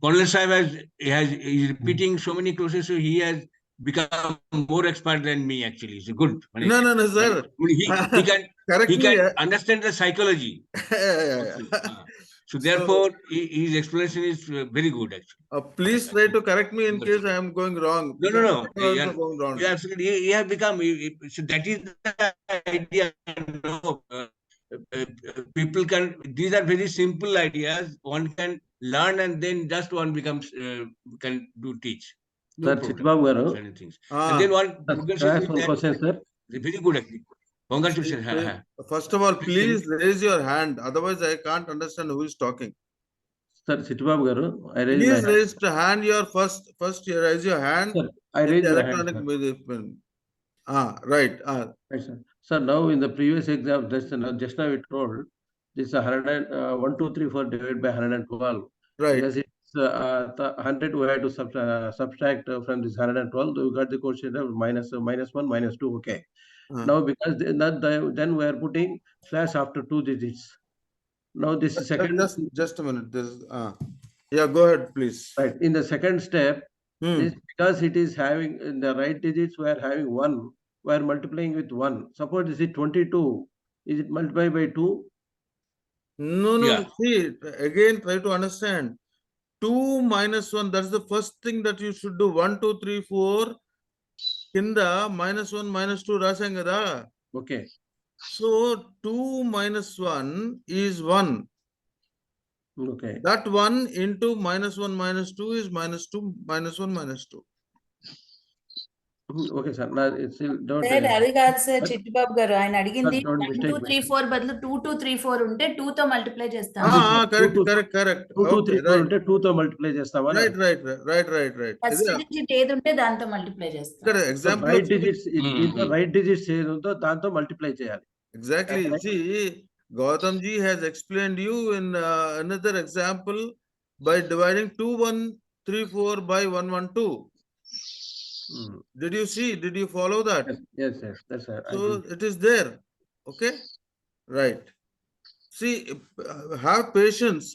Colonel Sahib is repeating so many clauses, so he has become more expert than me actually. It's good. No, sir. He can understand the psychology. So therefore, his explanation is very good actually. Please try to correct me in case I am going wrong. No. Going wrong. You absolutely. He has become. So that is the idea. No, people can. These are very simple ideas. One can learn, and then just one becomes can do teach. No problem. Certain things. And then one. Question, sir. Very good actually. Congratulations. First of all, please raise your hand. Otherwise, I can't understand who is talking. Sir, Sitbabu Garu, I raise Please my hand. raise the hand. Your first you raise your hand. Sir, I raise my hand. Right. Right, sir. Sir, now in the previous exam, just now we told this 1, 2, 3, 4 divided by 112. Right. Because it's 100, we have to subtract from this 112. We got the quotient of -1, -2. Okay. Now because then we are putting slash after 2 digits. Now this is second. Just a minute. This Yeah, go ahead, please. Right. In the second step, Hmm. because it is having in the right digits, we are having 1. We are multiplying with 1. Suppose this is 22. Is it multiplied by 2? No, no. Yeah. See, again, try to understand. 2 minus 1, that's the first thing that you should do. 1, 2, 3, 4. Kinda minus 1, minus 2 rasam kada. Okay. So 2 minus 1 is 1. Okay. That 1 into minus 1 minus 2 is minus 2 minus 1 minus 2. Okay, sir. Now it's still don't. Sir అది కాదు sir but- Chittibabu గారు ఆయన అడిగింది don't 1 mistake 2 3 4 బదులు 2 2 3 4 ఉంటే 2 తో multiply చేస్తాం Correct, 2, correct, correct. 2, 2, 3, Okay, 4 right. ఉంటే 2 తో మల్టిప్లై చేస్తామా? Right. ఫస్ట్ డిజిట్ ఏది ఉంటే దాంతో మల్టిప్లై చేస్తాం Correct. Example. రైట్ డిజిట్స్ దీంతో రైట్ డిజిట్స్ ఏది ఉందో దాంతో మల్టిప్లై చేయాలి. Exactly. Correct. See, Gautham ji has explained you in another example by dividing 2 1 3 4 by 1 1 2. Did you see? Did you follow that? Yes, that's right. So it is there. Okay, right. See, have patience.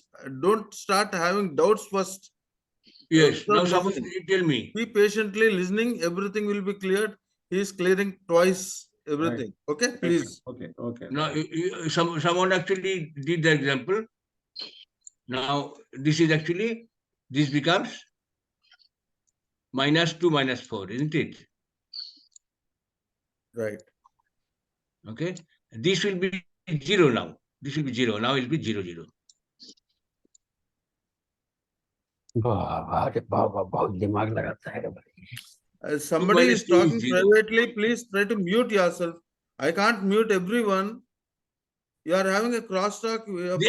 Don't start having doubts first. Yes. Without Now, suppose listening. you tell me. Be patiently listening. Everything will be cleared. He is clearing twice everything. Okay, please. Okay. Now, someone actually did the example. Now, this is actually, this becomes minus 2 minus 4, isn't it? Right. Okay. This will be 0 now. This will be 0. Now it will be 0 0. बहुत दिमाग लगाता है Somebody is minus 2 is talking 0. privately. Please try to mute yourself. I can't mute everyone. You are having a crosstalk.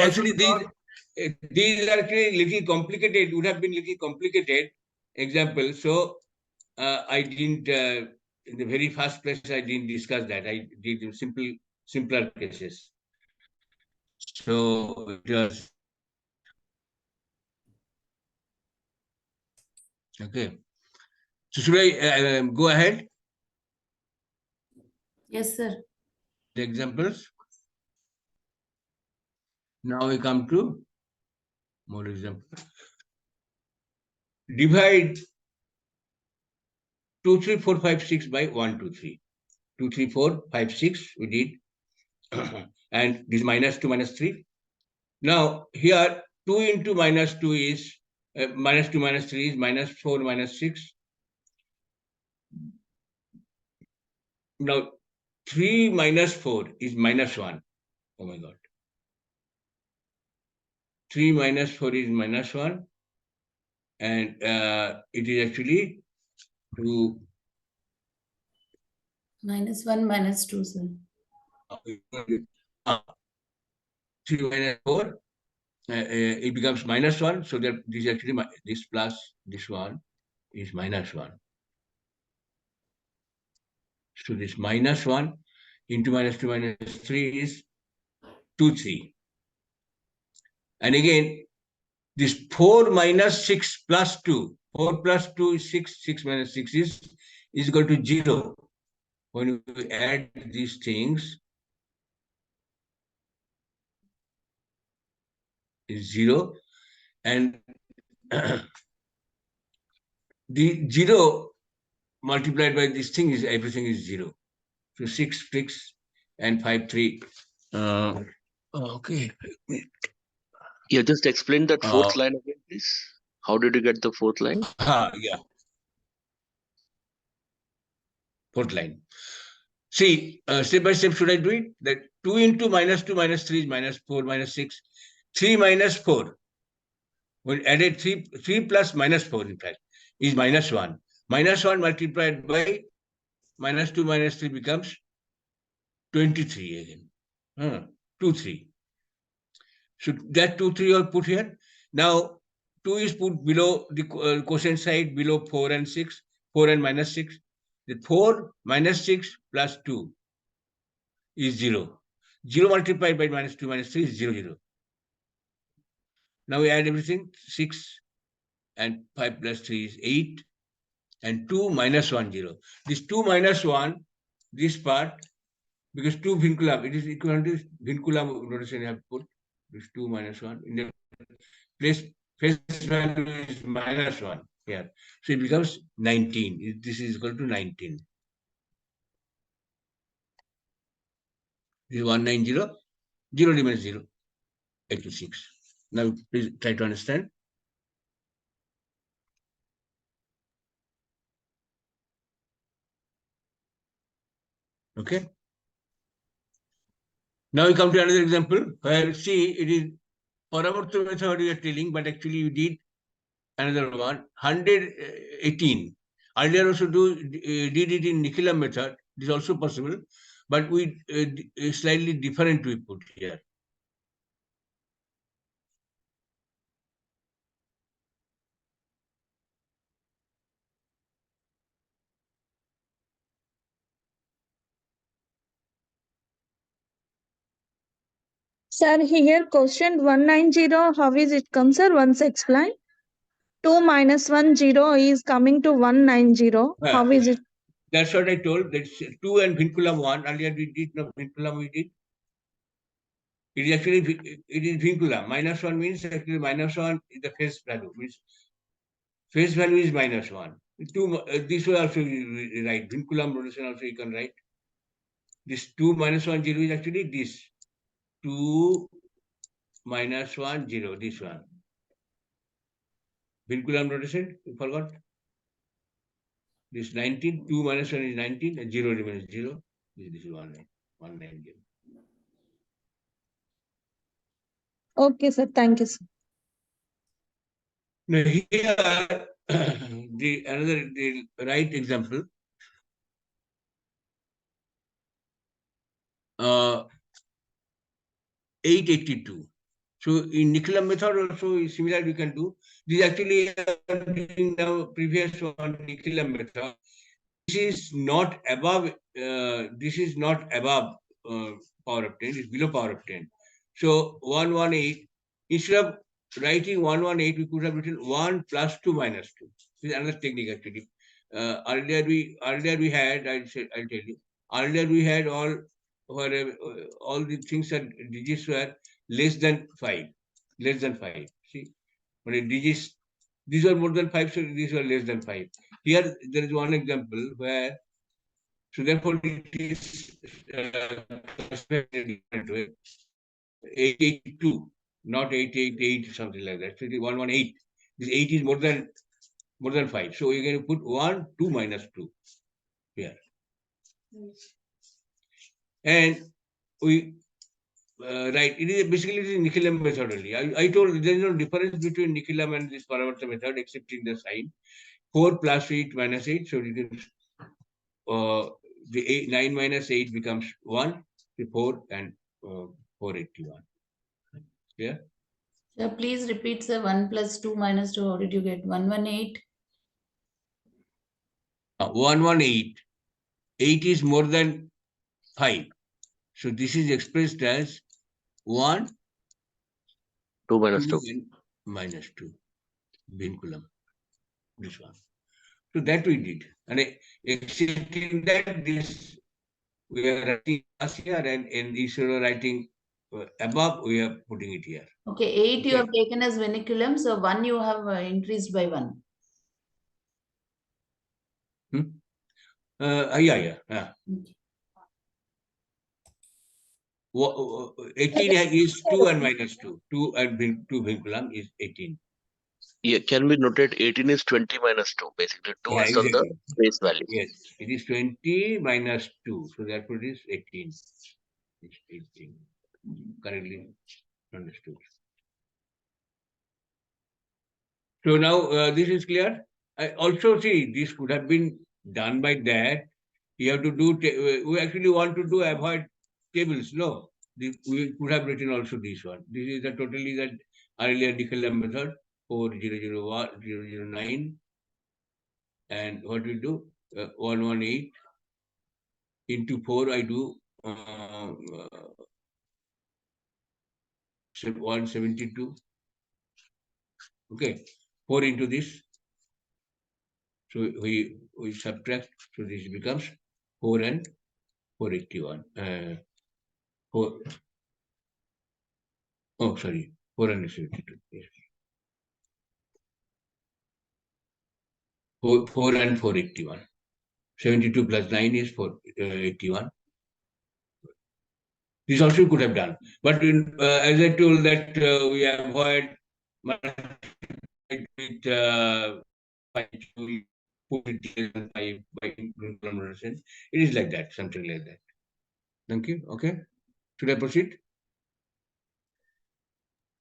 Actually, these are actually little complicated. Would have been little complicated example. So I didn't. In the very first place, I didn't discuss that. I did in simpler cases. So it was okay. So should I go ahead? yes sir The examples. Now we come to more examples. Divide 2 3 4 5 6 by 1 2 3. 2 3 4 5 6 we did. And this minus 2 minus 3. Now here 2 into minus 2 is minus 2 minus 3 is minus 4 minus 6. Now 3 minus 4 is minus 1. Oh my God. 3 minus 4 is minus 1. And it is actually 2. minus 1 minus 2 sir 3 minus 4, it becomes minus 1. So that this is actually this plus this one is minus 1. So this minus 1 into minus 2 minus 3 is 2 3. And again, this 4 minus 6 plus 2. 4 plus 2 is 6. 6 minus 6 is equal to 0. When we add these things, is 0. And the 0 multiplied by this thing is everything is 0. So 6 6 and 5 3. Okay. Yeah, just explain that fourth line again, please. How did you get the fourth line? Yeah. Fourth line. See, step by step, should I do it? That 2 into minus 2 minus 3 is minus 4 minus 6. 3 minus 4. When added 3 plus minus 4, in fact, is minus 1. Minus 1 multiplied by minus 2 minus 3 becomes 23 again. 2 3. So that 2 3 are put here. Now 2 is put below the quotient side, below 4 and 6. 4 and minus 6. The 4 minus 6 plus 2 is 0. 0 multiplied by minus 2 minus 3 is 0 0. Now we add everything. 6 and 5 plus 3 is 8. And 2 minus 1 0. This 2 minus 1, this part, because 2 vinculum, it is equivalent to vinculum notation I have put. This 2 minus 1 in the place phase value is -1 here. So it becomes 19. This is equal to 19. This is 190, 0 remains 0, 86. Now please try to understand. Okay. Now we come to another example where see it is Paravartha method you are telling, but actually you did another one, 118. Earlier also did it in Nikilam method. It is also possible, but we slightly different we put here. Sir, here question 190, how is it come, sir? Once explain. 2 minus 1, 0 is coming to 190. How is it? That's what I told. That's 2 and vinculum 1. Earlier we did no vinculum we did. It is actually it is vinculum. -1 means actually -1 is the phase value. Means phase value is -1. This way also you write. Vinculum notation also you can write. This 2 minus 1 0 is actually this. 2 minus 1 0. This one. Vinculum notation, you forgot? This 19, 2 minus 1 is 19, and 0 remains 0. This is 190. Okay, sir. Thank you, sir. Now here, the right example. 882. So in Nikilam method also similar you can do. This actually doing now previous one Nikilam method. This is not above. This is not above power of 10. It's below power of 10. So 118. Instead of writing 118, we could have written 1 plus 2 minus 2. This is another technique actually. Earlier we had, I'll tell you. Earlier we had all the things that digits were less than 5. Less than 5. See, when digits, these were more than 5, so these were less than 5. Here there is one example where, so therefore it is 882, not 888, something like that. So it is 118. This 8 is more than 5. So you're going to put 1, 2 minus 2 here. And we right, it is basically the Nikilam method only. I told there is no difference between Nikilam and this Paravartha method except in the sign. 4 plus 8 minus 8. So you can the 9 minus 8 becomes 1, the 4 and 481. Yeah. So please repeat the 1 plus 2 minus 2. How did you get 118? 118. 8 is more than 5. So this is expressed as 1, 2 minus 2. Minus 2. Vinculum. This one. So that we did. And excepting that, this we are writing here, and instead of writing above, we are putting it here. Okay, 8 you have taken as vinculum, so 1 you have increased by 1. Yeah. Okay. 18 is 2 and minus 2. 2 and 2 vinculum is 18. Yeah, can we notate 18 is 20 minus 2? Basically, 2 is on the base value. Yes, it is 20 minus 2. So therefore it is 18. It's 18. Correctly understood. So now this is clear. I also see this could have been done by that. You have to do, we actually want to do avoid tables. No, we could have written also this one. This is the totally that earlier Nikilam method 4001 009. And what we do? 118 into 4, I do 172. Okay, 4 into this. So we subtract. So this becomes 4 and 481. 4. Oh, sorry, 472. Yes. 4 and 481. 72 plus 9 is 481. This also could have done. But as I told that we avoid with it is like that, something like that. Thank you. Okay. Should I proceed?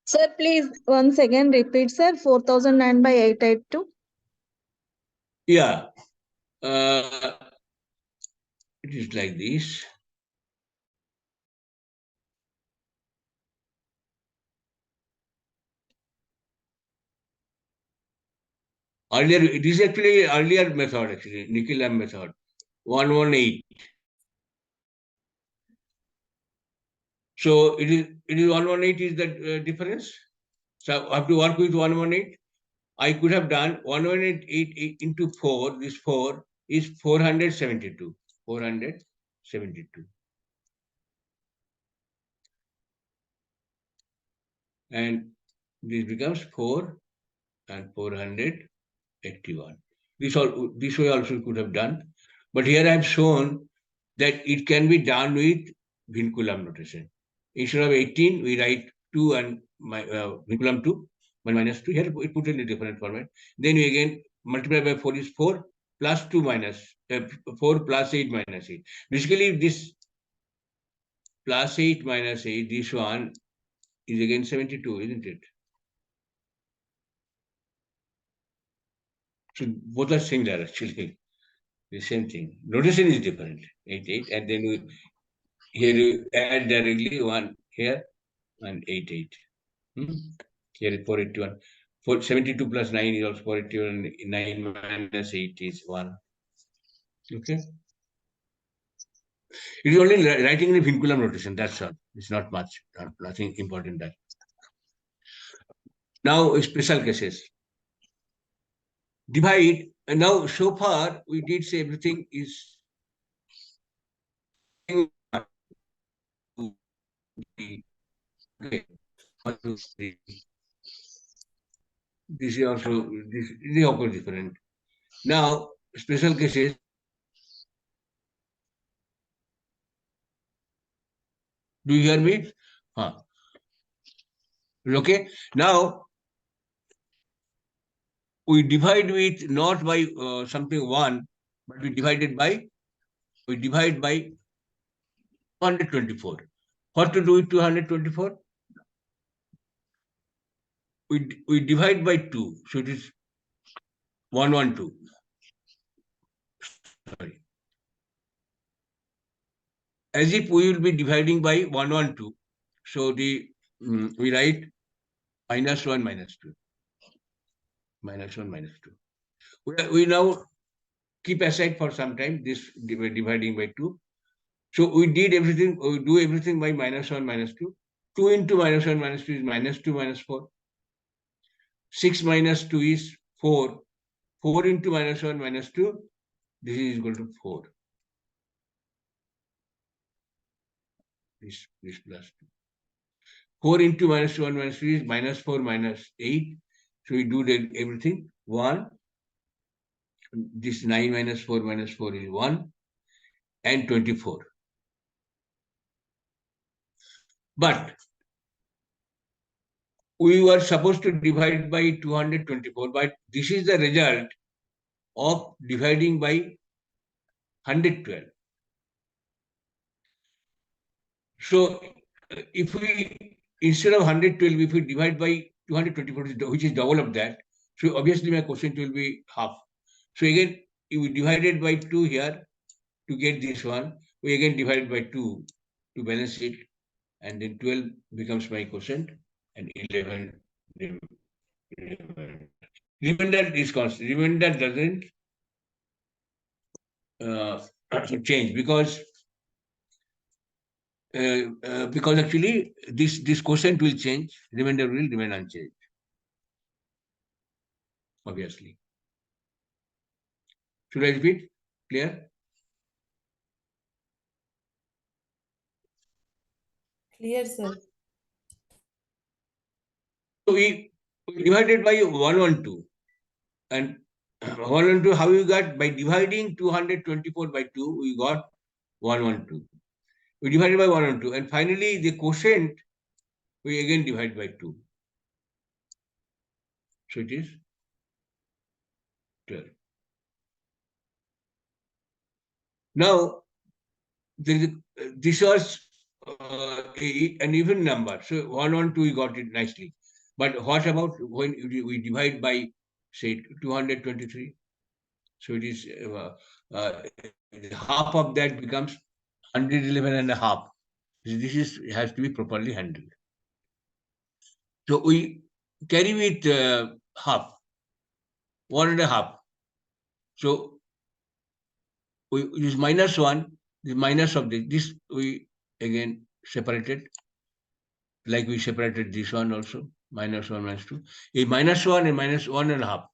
Sir, please once again repeat, sir. 4009 by 882. Yeah. It is like this. Earlier, it is actually earlier method, actually, Nikilam method. 118. So it is 118 is the difference. So I have to work with 118. I could have done 118 into 4. This 4 is 472. 472. And this becomes 4 and 481. This way also could have done. But here I have shown that it can be done with vinculum notation. Instead of 18, we write 2 and vinculum 2, 1 minus 2. Here we put in a different format. Then we again multiply by 4 is 4 plus 2 minus 4 plus 8 minus 8. Basically, this plus 8 minus 8, this one is again 72, isn't it? So both are similar actually. The same thing. Notation is different. 8, 8, and then we here you add directly 1 here and 8, 8. Here is 481. 72 plus 9 is also 481. 9 minus 8 is 1. Okay. It is only writing in a vinculum notation. That's all. It's not much. Nothing important there. Now, special cases. Divide. And now, so far, we did say everything is. Okay. This is also this is also different. Now, special cases. Do you hear me? Okay. Now, we divide with not by something 1, but we divide by 124. What to do with 224? We divide by 2, so it is 112. Sorry. As if we will be dividing by 112. So we write minus 1 minus 2. Minus 1 minus 2. We now keep aside for some time this dividing by 2. So we did everything, we do everything by minus 1 minus 2. 2 into minus 1 minus 2 is minus 2 minus 4. 6 minus 2 is 4. 4 into minus 1 minus 2, this is equal to 4. This plus 2. 4 into minus 1 minus 3 is minus 4 minus 8. So we do everything. 1. This 9 minus 4 minus 4 is 1. And 24. But we were supposed to divide by 224, but this is the result of dividing by 112. So if we, instead of 112, if we divide by 224, which is double of that, so obviously my quotient will be half. So again, if we divided by 2 here to get this one, we again divide by 2 to balance it, and then 12 becomes my quotient, and 11 remainder is constant. Remainder doesn't change because actually this quotient will change, remainder will remain unchanged. Obviously. Should I repeat? Clear? Clear, sir. So we divided by 112, and 112, how you got? By dividing 224 by 2, we got 112. We divided by 112. And finally, the quotient, we again divide by 2. So it is 12. Now, this was an even number. So 112, we got it nicely. But what about when we divide by, say, 223? So it is half of that becomes 111 and a half. This has to be properly handled. So we carry with half, 1.5. So we use -1, the minus of this we again separated, like we separated this one also, -1, -2. A -1 and -1.5.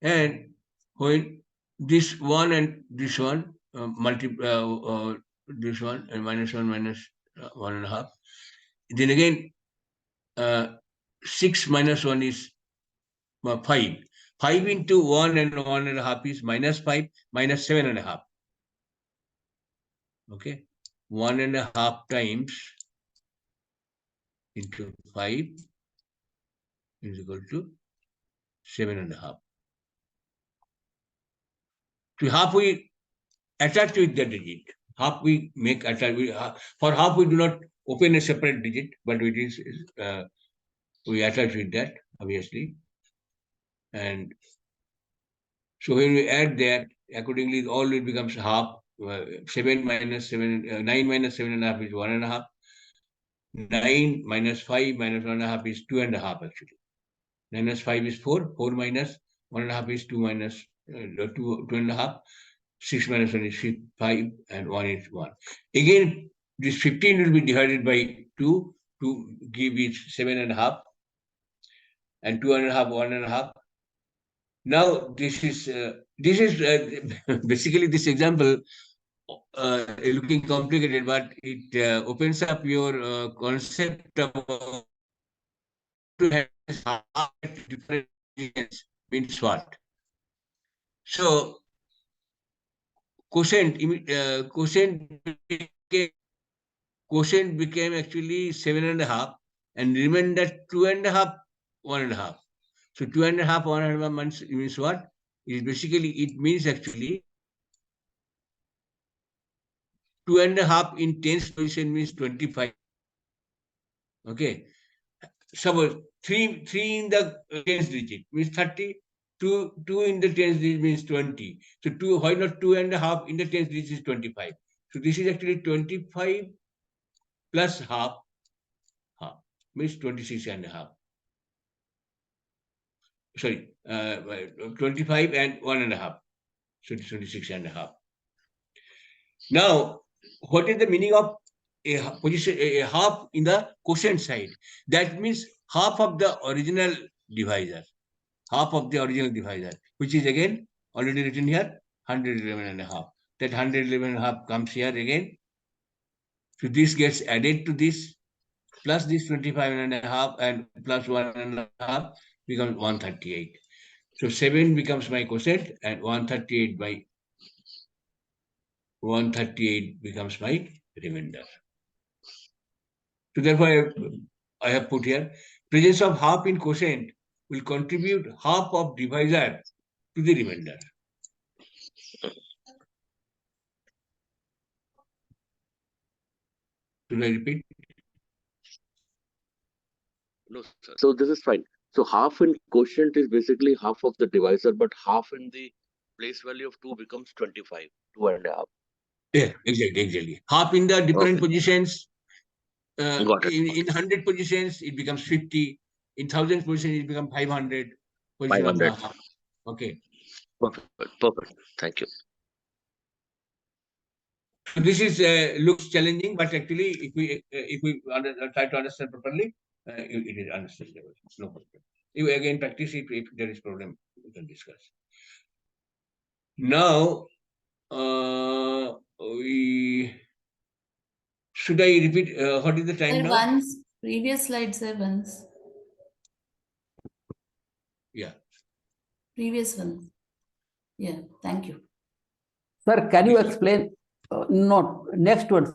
And when this one and this one this one and -1 -1.5, then again 6 minus 1 is 5. 5 into 1 and 1.5 is -5, -7.5. Okay, 1.5 times into 5 is equal to 7.5. So half we attach with the digit. Half we make attach. For half we do not open a separate digit, but it is we attach with that, obviously. And so when we add that, accordingly, all it becomes half. 7 minus 7, 9 minus 7.5 is 1.5. 9 minus 5 minus 1.5 is 2.5 actually. 9 minus 5 is 4. 4 minus 1.5 is 2 minus 2.5. 6 minus 1 is 5 and 1 is 1. Again, this 15 will be divided by 2 to give it 7.5 and 2.5, 1.5. Now this is basically this example looking complicated, but it opens up your concept of different means what. So quotient became actually 7.5 and remainder 2.5, 1.5. So 2.5, 1.5 means what? It basically, it means actually 2.5 in tens position means 25. Okay. Suppose 3 in the tens digit means 30. 2 in the tens digit means 20. So why not 2.5 in the tens digit is 25? So this is actually 25 plus half means 26.5. Sorry, 25 and 1.5. So it's 26.5. Now, what is the meaning of a position, a half in the quotient side? That means half of the original divisor. Half of the original divisor, which is again already written here, 111.5. That 111.5 comes here again. So this gets added to this, plus this 25.5 and plus 1.5 becomes 138. So 7 becomes my quotient and 138 becomes my remainder. So therefore I have put here, presence of half in quotient will contribute half of divisor to the remainder. Should I repeat? No, sir. So this is fine. So half in quotient is basically half of the divisor, but half in the place value of 2 becomes 25, 2.5. Yeah, exactly. Half in the different positions. Got it. In 100 positions, it becomes 50. In 1,000 positions, it becomes 500. 500. Okay. Perfect. Thank you. So this is looks challenging, but actually, if we try to understand properly, it is understandable. No problem. You again practice it. If there is problem, we can discuss. Now, should I repeat? What is the time now? Once, previous slide, sir, once. Yeah. Previous one. Yeah, thank you. Sir, can you explain? No, next one,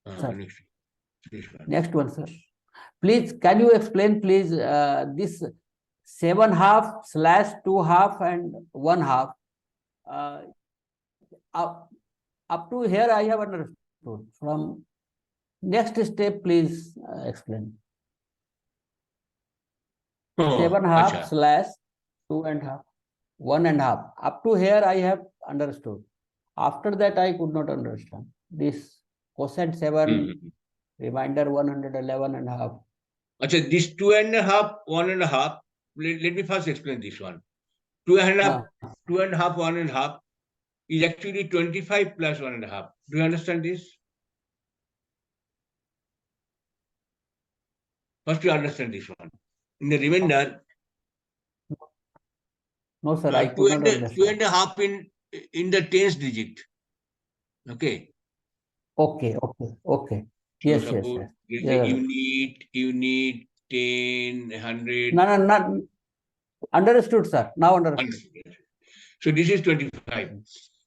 sir. Next one, sir. Please, can you explain, please, this 7/2 / 2/2 and 1/2? Up to here, I have understood. From next step, please explain. 7/2 / 2.5, 1.5. Up to here, I have understood. After that, I could not understand. This quotient 7, remainder 111.5. Achha, this 2.5, 1.5. Let me first explain this one. 2.5, 2.5, 1.5 is actually 25 plus 1.5. Do you understand this? First, you understand this one. In the remainder, no, sir, I could not understand. 2.5 in the tens digit. Okay. Okay. Yes, so yes, suppose yes. Unit, 10, 100. No. Understood, sir. Now understood. So this is 25.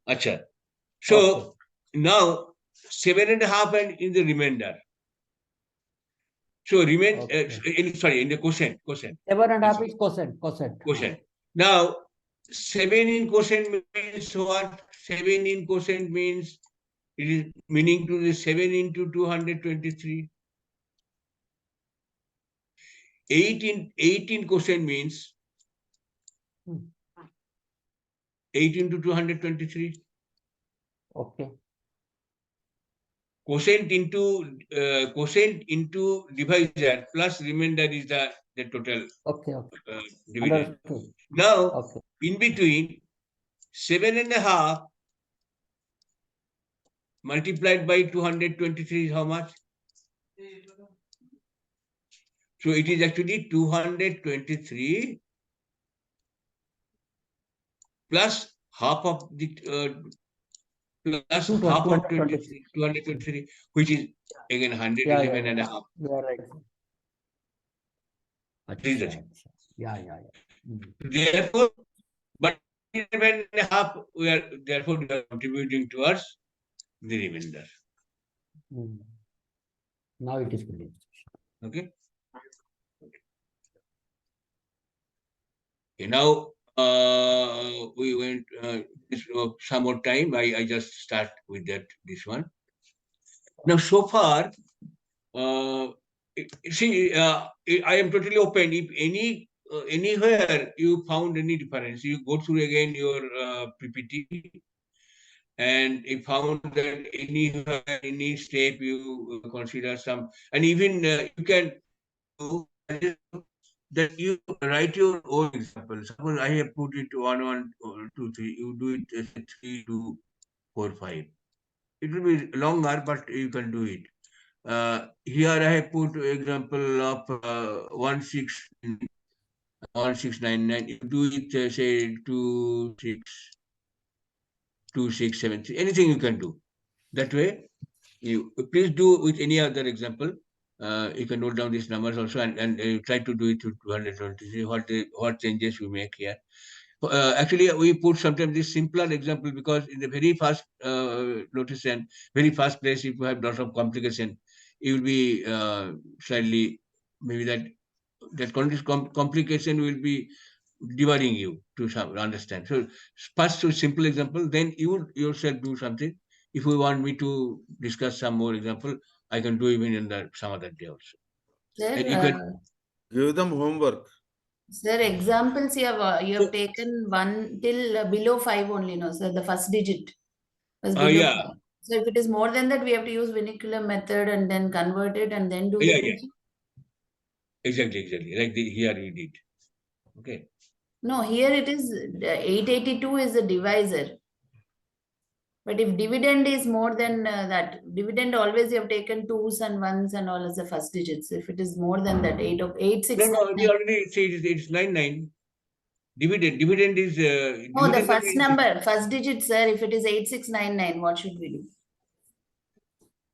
Achha. So now 7.5 and in the remainder. So remain in the quotient. 7.5 is quotient. Now 7 in quotient means what? 7 in quotient means it is meaning to the 7 into 223. 8 in quotient means 8 into 223. Okay. Quotient into divisor plus remainder is the total dividend. Now, in between 7.5 multiplied by 223 is how much? So it is actually 223 plus half of the plus half of 223, which is again 111.5. You are right. Therefore, but 11.5 we are contributing towards the remainder. Now it is clear. Okay. Now we went some more time. I just start with this one. Now so far, see, I am totally open. If anywhere you found any difference, you go through again your PPT, and if found that any step you consider some, and even you can do that you write your own example. Suppose I have put it 1, 1, 2, 3. You do it 3, 2, 4, 5. It will be longer, but you can do it. Here I have put example of 1699. You do it say 2, 6, 2, 6, 7, 3. Anything you can do. That way, you please do with any other example. You can note down these numbers also and try to do it to 223. What changes we make here. Actually, we put sometimes this simpler example because in the very first notice and very first place, if you have lots of complication, it will be slightly maybe that complication will be dividing you to understand. So first to simple example, then you yourself do something. If you want me to discuss some more example, I can do even in some other day also. Sir, and you can give them homework. Sir, examples you have taken 1 till below 5 only, no, sir. The first digit was below 5. So if it is more than that, we have to use vernacular method and then convert it and then do the digit. Exactly. Like here we did. Okay. No, here it is 882 is the divisor. But if dividend is more than that, dividend always you have taken 2s and 1s and all as the first digits. If it is more than that, 8, 6. No, we already say it's 99. Dividend is. No, the first number, first digit, sir. If it is 8699, what should we do?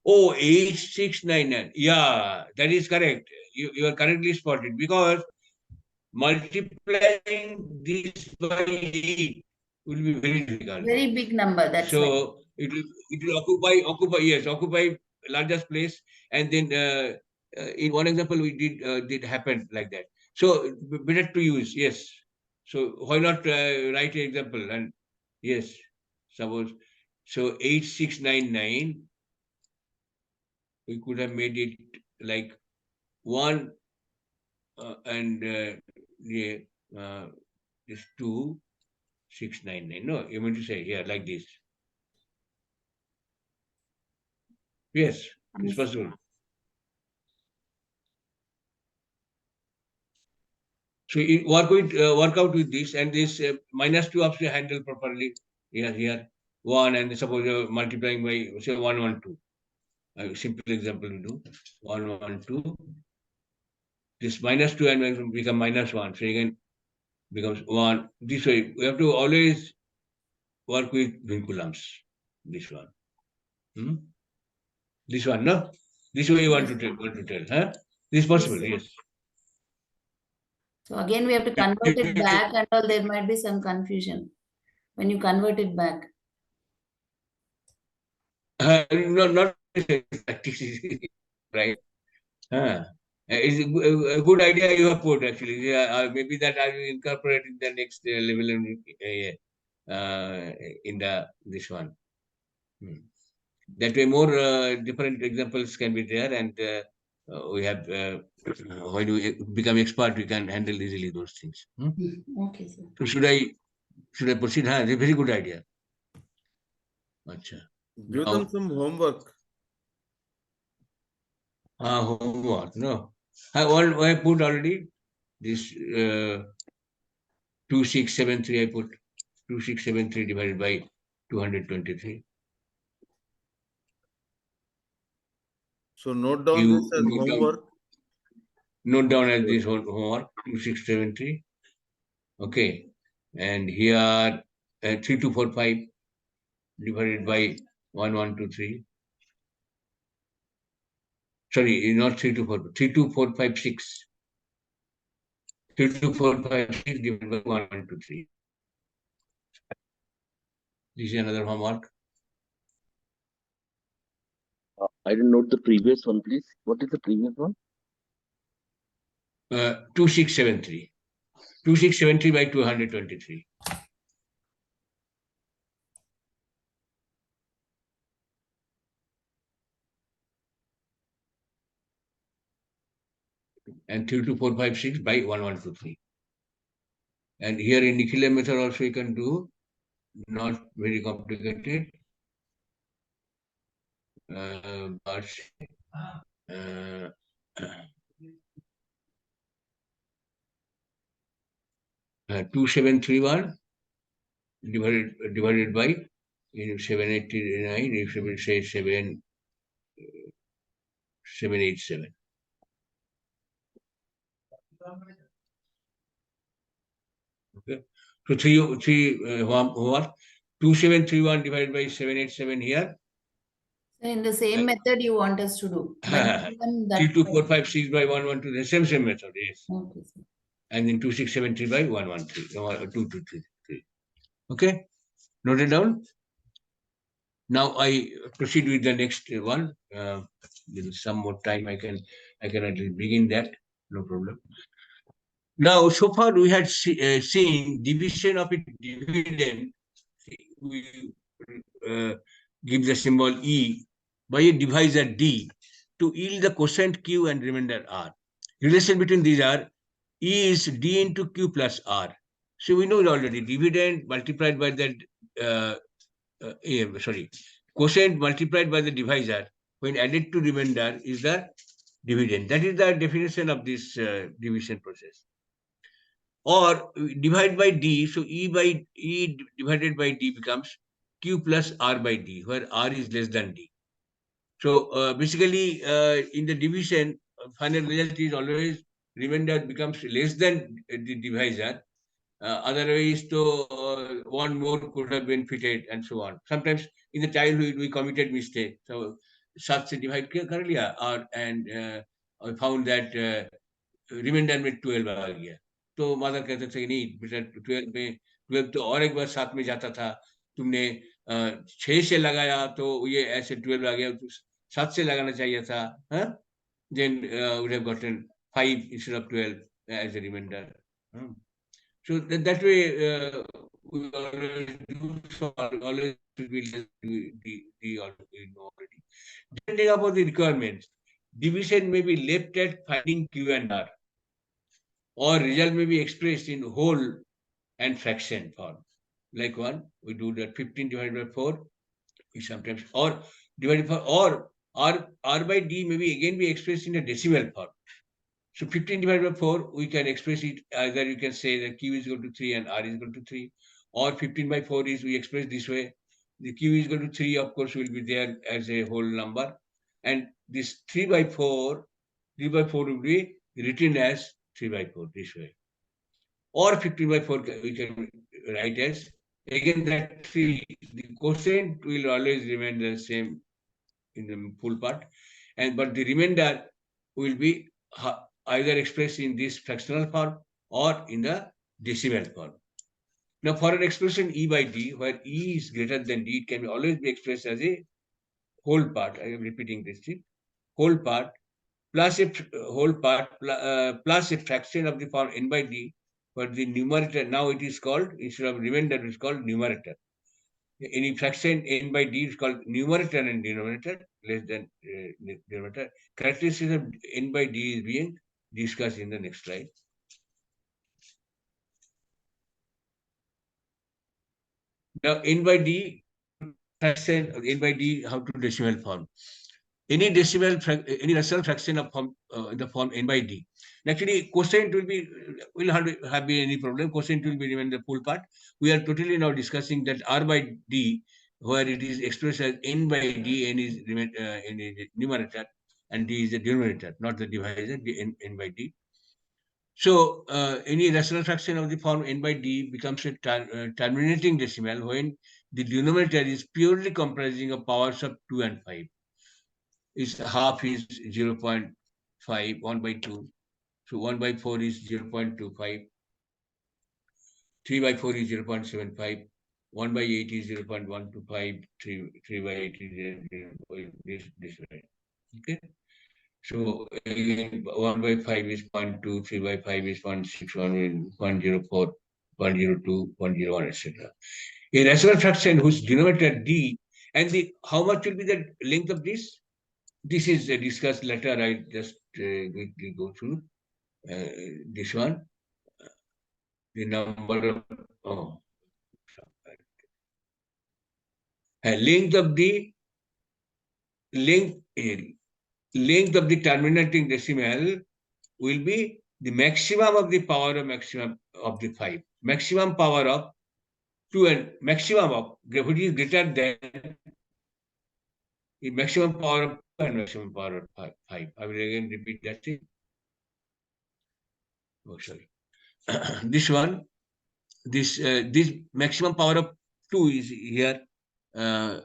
Oh, 8699. Yeah, that is correct. You are correctly spotted because multiplying this by 8 will be very difficult. Very big number, that's why. So it will occupy largest place, and then in one example we did happen like that. So better to use, yes. So why not write an example? And yes, suppose so 8699, we could have made it like 1 and yeah, this 2699. No, you mean to say here like this? Yes, it's possible. So it work out with this, and this -2 also handle properly. Here 1, and suppose multiplying by say 112. A simple example we do 112. This -2 and become -1. So again becomes 1. This way we have to always work with vinculums. This one. This one, no? This way you want to tell, huh? This is possible, yes. So again, we have to convert it back and all. There might be some confusion when you convert it back. No, not right. It's a good idea you have put actually. Maybe that I will incorporate in the next level in this one. That way, more different examples can be there, and we have when we become expert, we can handle easily those things. Okay, sir. So should I proceed? It's a very good idea. Achha. Give them some homework. Homework, no. I put already this 2673. I put 2673 divided by 223. So note down this as homework. Note down as this homework 2673. Okay, and here 3245 divided by 1123. Sorry, not 32456. 32456 divided by 1123. This is another homework. I didn't note the previous one, please. What is the previous one? 2673. 2673 by 223. And 32456 by 1123. And here in Nikhila method also you can do, not very complicated. But 2731 divided by 789, if you will say 787. Okay. So three what? 2731 divided by 787 here. So in the same method you want us to do. 32456 by 112, the same method, yes. Okay, sir. And then 2673 by 113, 223. Okay, noted down. Now I proceed with the next one. With some more time, I can at least begin that. No problem. Now, so far we had seen division of a dividend. We give the symbol E by a divisor D to yield the quotient Q and remainder R. Relation between these are E is D into Q plus R. So we know it already. Dividend multiplied by the quotient multiplied by the divisor when added to remainder is the dividend. That is the definition of this division process. Or divide by D, so E divided by D becomes Q plus R by D, where R is less than D. So basically, in the division, final result is always remainder becomes less than the divisor. Otherwise, one more could have been fitted and so on. Sometimes in the childhood we committed mistake. So such a divide and I found that remainder में 12 आ गया. तो mother कहते थे नहीं बेटा 12 तो और एक बार साथ में जाता था, तुमने 6 से लगाया तो ये ऐसे 12 आ गया, 7 से लगाना चाहिए था, then would have gotten 5 instead of 12 as a remainder. So that way we always do, so always will the already. Depending upon the requirements, division may be left at finding Q and R, or result may be expressed in whole and fraction form. Like one, we do that 15 divided by 4, we sometimes, or divided by, or R by D may be again be expressed in a decimal form. So 15 divided by 4, we can express it either you can say that Q is equal to 3 and R is equal to 3, or 15 by 4 is we express this way. The Q is equal to 3, of course, will be there as a whole number. And this 3 by 4 will be written as 3 by 4 this way. Or 15 by 4 we can write as, again that 3, the quotient will always remain the same in the full part, but the remainder will be either expressed in this fractional form or in the decimal form. Now, for an expression E by D, where E is greater than D, it can always be expressed as a whole part. I am repeating this thing. Whole part plus a plus a fraction of the form N by D, but the numerator, now it is called, instead of remainder, it is called numerator. Any fraction N by D is called numerator and denominator, less than denominator. Characteristics of N by D is being discussed in the next slide. Now, N by D fraction, N by D, how to decimal form. Any rational fraction of form, the form N by D. Actually, quotient will have be any problem. Quotient will be remain the full part. We are totally now discussing that R by D, where it is expressed as N by D, N is numerator, and D is the denominator, not the divisor, N by D. So any rational fraction of the form N by D becomes a terminating decimal when the denominator is purely comprising of powers of 2 and 5. Is half is 0.5, 1 by 2. So 1 by 4 is 0.25. 3 by 4 is 0.75. 1 by 8 is 0.125. 3 by 8 is this way. Okay. So again, 1 by 5 is 0.2, 3 by 5 is 0.6, 0.04, 0.02, 0.01, etc. A rational fraction whose denominator D, and how much will be the length of this? This is discussed later. I just quickly go through this one. The number of length of the terminating decimal will be the maximum of the power of maximum of the 5. Maximum power of 2 and maximum of which is greater than the maximum power of 2 and maximum power of 5. I will again repeat that thing. Oh, sorry. This one, this maximum power of 2 is here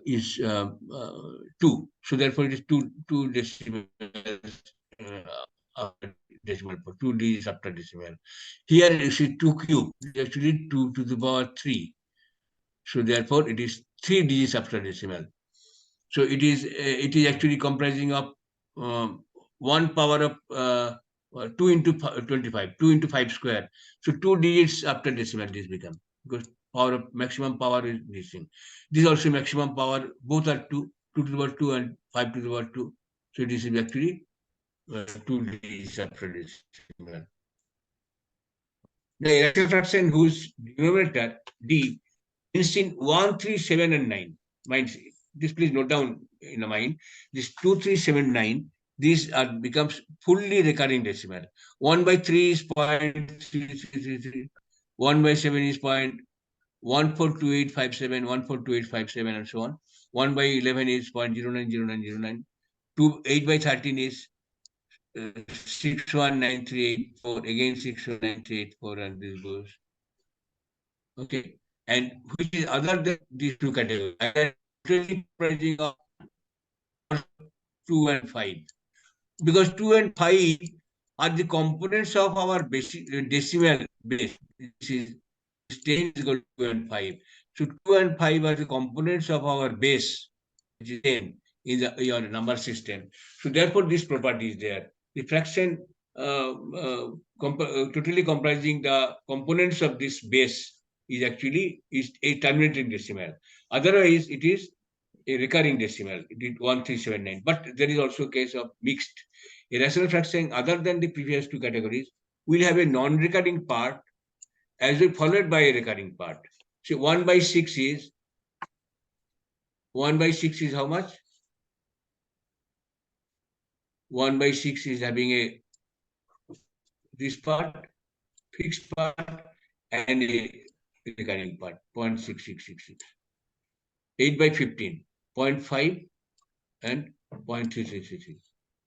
is 2. So therefore it is 2 decimals after decimal, 2 digits after decimal. Here you see 2 cube, actually 2 to the power 3. So therefore it is 3 digits after decimal. So it is actually comprising of 1 power of 2 into 25, 2 into 5 square. So 2 digits after decimal this become, because power of maximum power is this thing. This is also maximum power, both are 2 to the power 2 and 5 to the power 2. So this is actually 2 digits after decimal. The irrational fraction whose denominator D ends in 1, 3, 7 and 9. Mind this, please note down in the mind. This 2, 3, 7, 9. These becomes fully recurring decimal. 1 by 3 is 0.3333. 1 by 7 is 0.142857, 142857, and so on. 1 by 11 is 0.090909. 8 by 13 is 619384. Again 619384, and this goes. Okay. And which is other than these two categories. Comprising of 2 and 5. Because 2 and 5 are the components of our basic decimal base. This is 10 is equal to 2 and 5. So 2 and 5 are the components of our base, which is 10 in your number system. So therefore, this property is there. The fraction totally comprising the components of this base is actually a terminating decimal. Otherwise, it is a recurring decimal. It is 1379. But there is also a case of mixed. A rational fraction, other than the previous two categories, will have a non-recurring part as well followed by a recurring part. So 1 by 6 is how much? 1 by 6 is having this part, fixed part, and a recurring part, 0.6666. 8 by 15, 0.5 and 0.3333.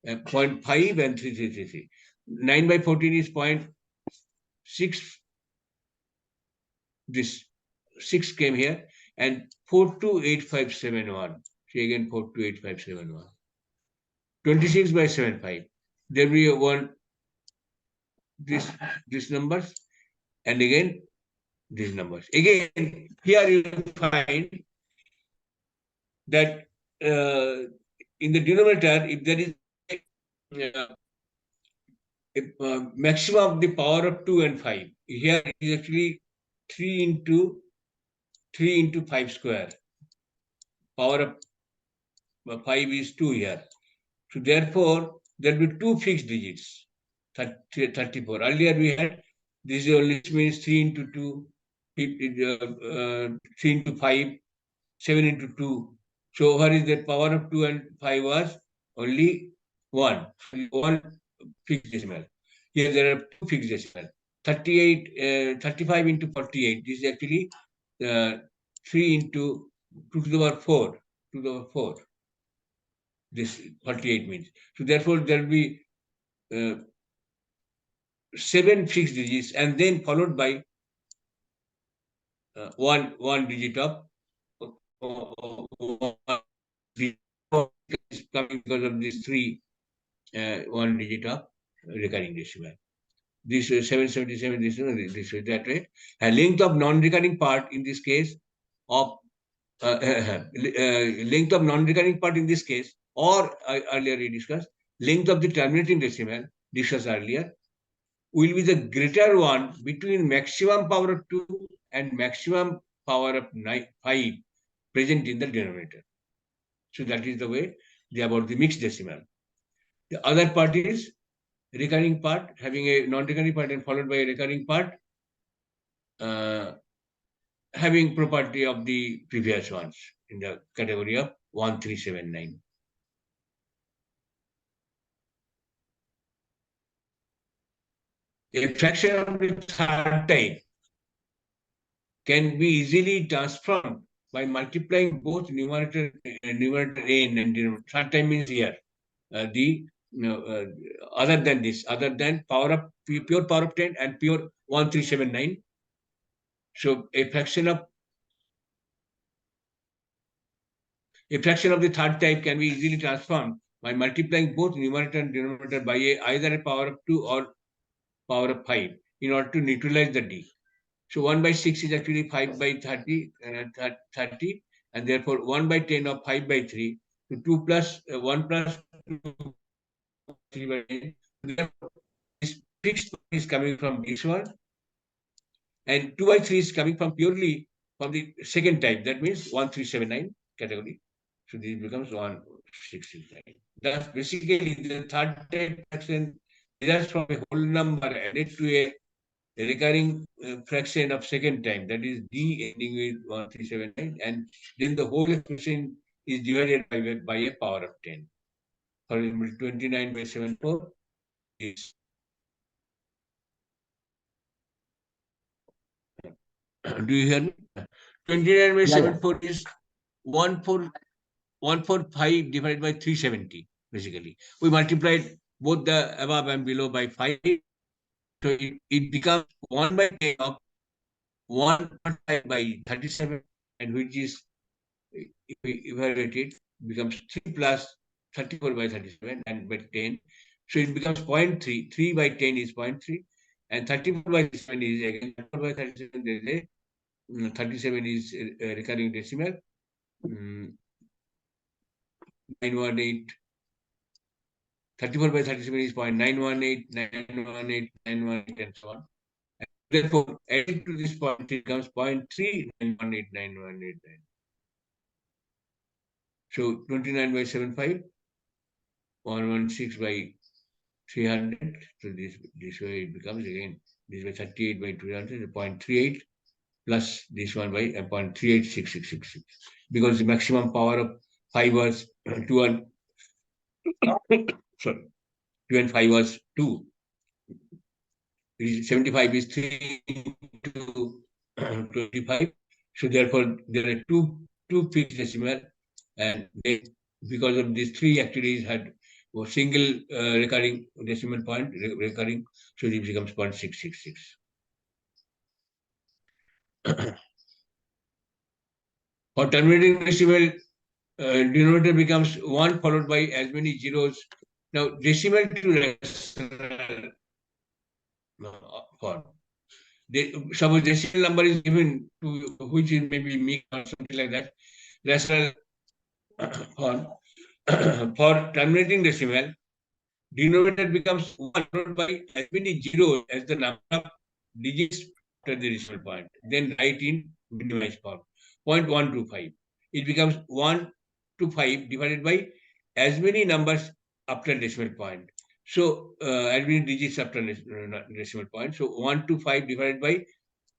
0.5 and 3333. 9 by 14 is 0.6. This 6 came here, and 428571. See again 428571. 26 by 75. There will be one this numbers, and again these numbers. Again, here you find that in the denominator, if there is a maximum of the power of 2 and 5, here it is actually 3 into 5 square. Power of 5 is 2 here. So therefore, there will be 2 fixed digits, 34. Earlier we had, this only means 3 into 2, 3 into 5, 7 into 2. So what is the power of 2 and 5 was only 1. One fixed decimal. Here there are 2 fixed decimal. 35 into 48. This is actually 3 into 2 to the power 4. 2 to the power 4. This 48 means. So therefore, there will be 7 fixed digits, and then followed by one digit of coming because of these 3 one digit of recurring decimal. This 777, this is that way. A length of non-recurring part in this case of length of non-recurring part in this case, or earlier we discussed length of the terminating decimal discussed earlier, will be the greater one between maximum power of 2 and maximum power of 5 present in the denominator. So that is the way about the mixed decimal. The other part is recurring part, having a non-recurring part and followed by a recurring part, having property of the previous ones in the category of 1379. A fraction of the third type can be easily transformed by multiplying both numerator n and denominator. Third time means here other than this, other than power of pure power of 10 and pure 1379. So a fraction of the third type can be easily transformed by multiplying both numerator and denominator by either a power of 2 or power of 5 in order to neutralize the d. So 1 by 6 is actually 5 by 30, and therefore 1 by 10 of 5 by 3. So 2 plus 1 plus 2, 3 by 10. Therefore, this fixed is coming from this one, and 2 by 3 is coming from purely from the second type. That means 1379 category. So this becomes 1669. Thus, basically, the third type fraction results from a whole number added to a recurring fraction of second time, that is d ending with 1379, and then the whole expression is divided by a power of 10. For example, 29 by 74 is do you hear me? 29 by 74 is 145 divided by 370, basically. We multiplied both the above and below by 5. So it becomes 1 by 10 of 1.5 by 37, and which is, if we evaluate it, becomes 3 plus 34 by 37 and by 10. So it becomes 0.3. 3 by 10 is 0.3. And 34 by 7 is again 34 by 37. There is a 37 is a recurring decimal. 918. 34 by 37 is 0.918, 918, 918, and so on. And therefore, added to this point, it becomes 0.3, 918, 918. So 29 by 75, 116 by 300. So this way it becomes again, this way 38 by 200, 0.38 plus this one by 0.386666. Because the maximum power of 5 was 2 and sorry, 2 and 5 was 2. 75 is 3 to 25. So therefore, there are two fixed decimal, and they, because of these three activities had a single recurring decimal point recurring, so it becomes 0.666. For terminating decimal, denominator becomes 1 followed by as many zeros. Now decimal to rational form. Suppose decimal number is given to which is maybe mixed or something like that. Rational form. For terminating decimal, denominator becomes 1 followed by as many zeros as the number of digits after the decimal point. Then write in minimized form. 0.125. It becomes 1 to 5 divided by as many numbers after decimal point. So as many digits after decimal point. So 1 to 5 divided by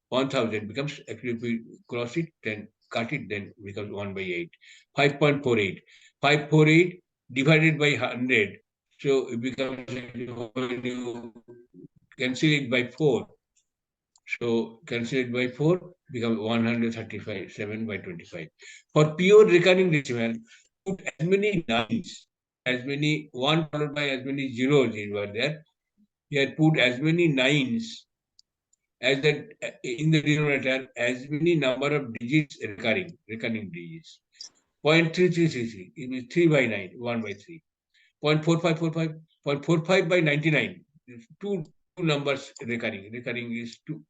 1000 becomes, actually if we cross it, then cut it, then becomes 1 by 8. 5.48. 548 divided by 100. So it becomes, when you cancel it by 4. So cancel it by 4, becomes 135, 7 by 25. For pure recurring decimal, put as many nines, as many 1 followed by as many zeros were there. Here put as many nines as that in the denominator, as many number of digits recurring digits. 0.3333, it is 3 by 9, 1 by 3. 0.4545, 0.45 by 99, two numbers recurring. Recurring is 2.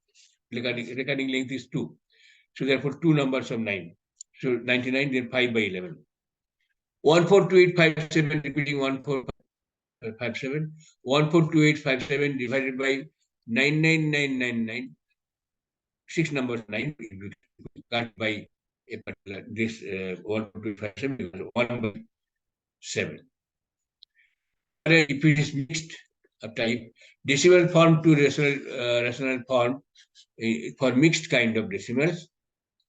Recurring length is 2. So therefore 2 numbers of 9. So 99, then 5 by 11. 142857, repeating 1457. 142857 divided by 99999. 6 numbers 9 will be cut by a particular this 1257 because 1 by 7. If it is mixed type, decimal form to rational form for mixed kind of decimals.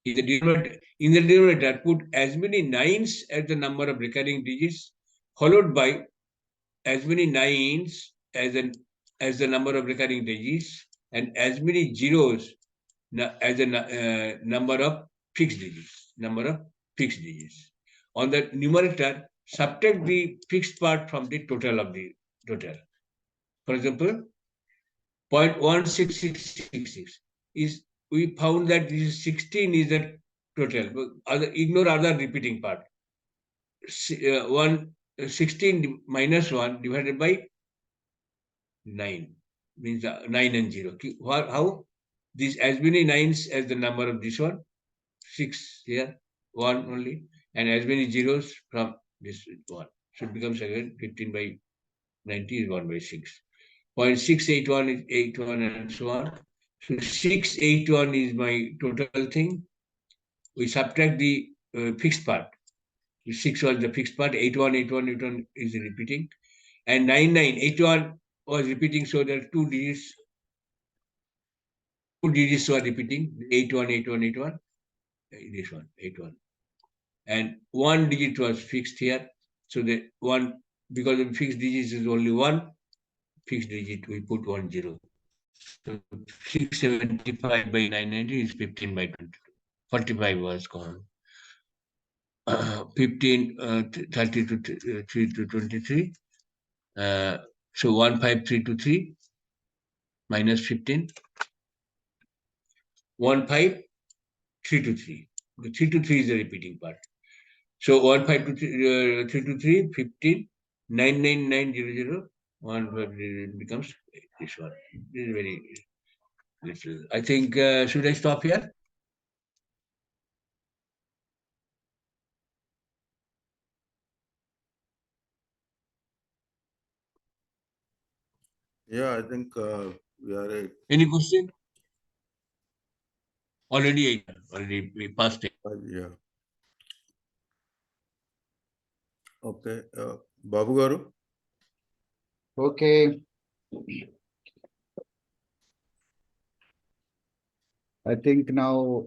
In the denominator, put as many nines as the number of recurring digits, followed by as many nines as the number of recurring digits, and as many zeros as a number of fixed digits. On the numerator, subtract the fixed part from the total of the total. For example, 0.16666 is, we found that this is 16 is the total. Ignore other repeating part. 16 minus 1 divided by 9 means 9 and 0. How? This as many nines as the number of this one, 6 here, 1 only, and as many zeros from this one. So it becomes again 15 by 90 is 1 by 6. 0.681 is 81 and so on. So 681 is my total thing. We subtract the fixed part. 6 was the fixed part, 81 is repeating. And 81 was repeating, so there are 2 digits. 2 digits were repeating, 81. This one, 81. And 1 digit was fixed here. So the one, because of fixed digits is only 1 fixed digit, we put 10. So 675 by 990 is 15 by 22. 45 was gone. 15, 30 to 3 to 23. So 15323 minus 15. 15323. The 323 is the repeating part. So 15323, 15, 99900, 1 becomes this one. This is very little. I think, should I stop here? Yeah, I think we are at Any question? Already we passed it. yeah. Okay, Babu Garu. Okay. I think now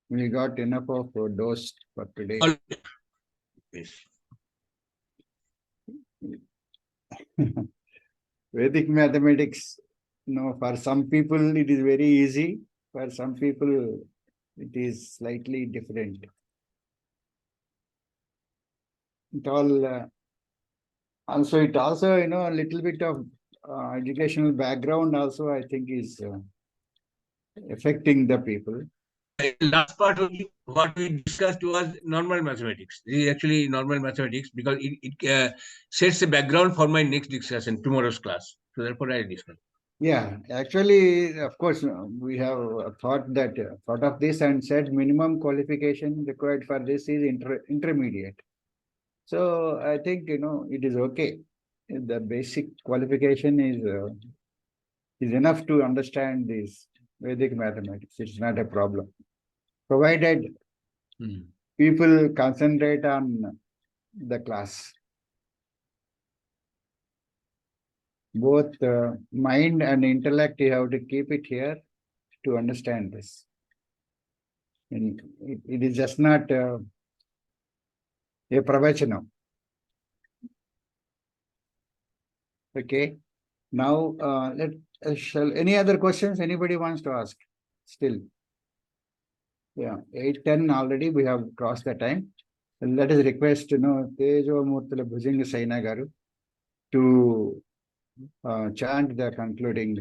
we got enough of dose for today. Yes. Vedic mathematics, for some people it is very easy. For some people it is slightly different. It also, a little bit of educational background also, I think, is affecting the people. Last part only, what we discussed was normal mathematics. This is actually normal mathematics because it sets the background for my next discussion, tomorrow's class. So therefore I discuss. Yeah, actually, of course, we have thought of this and said minimum qualification required for this is intermediate. So I think, it is okay. The basic qualification is enough to understand this Vedic mathematics. It's not a problem, provided people concentrate on the class. Both mind and intellect, you have to keep it here to understand this. And it is just not a pravachanam. Okay. Now, shall any other questions anybody wants to ask? Still. Yeah, 8:10 already we have crossed the time. Let us request, Tejo Murtala Bhujanga Saina Garu to chant the concluding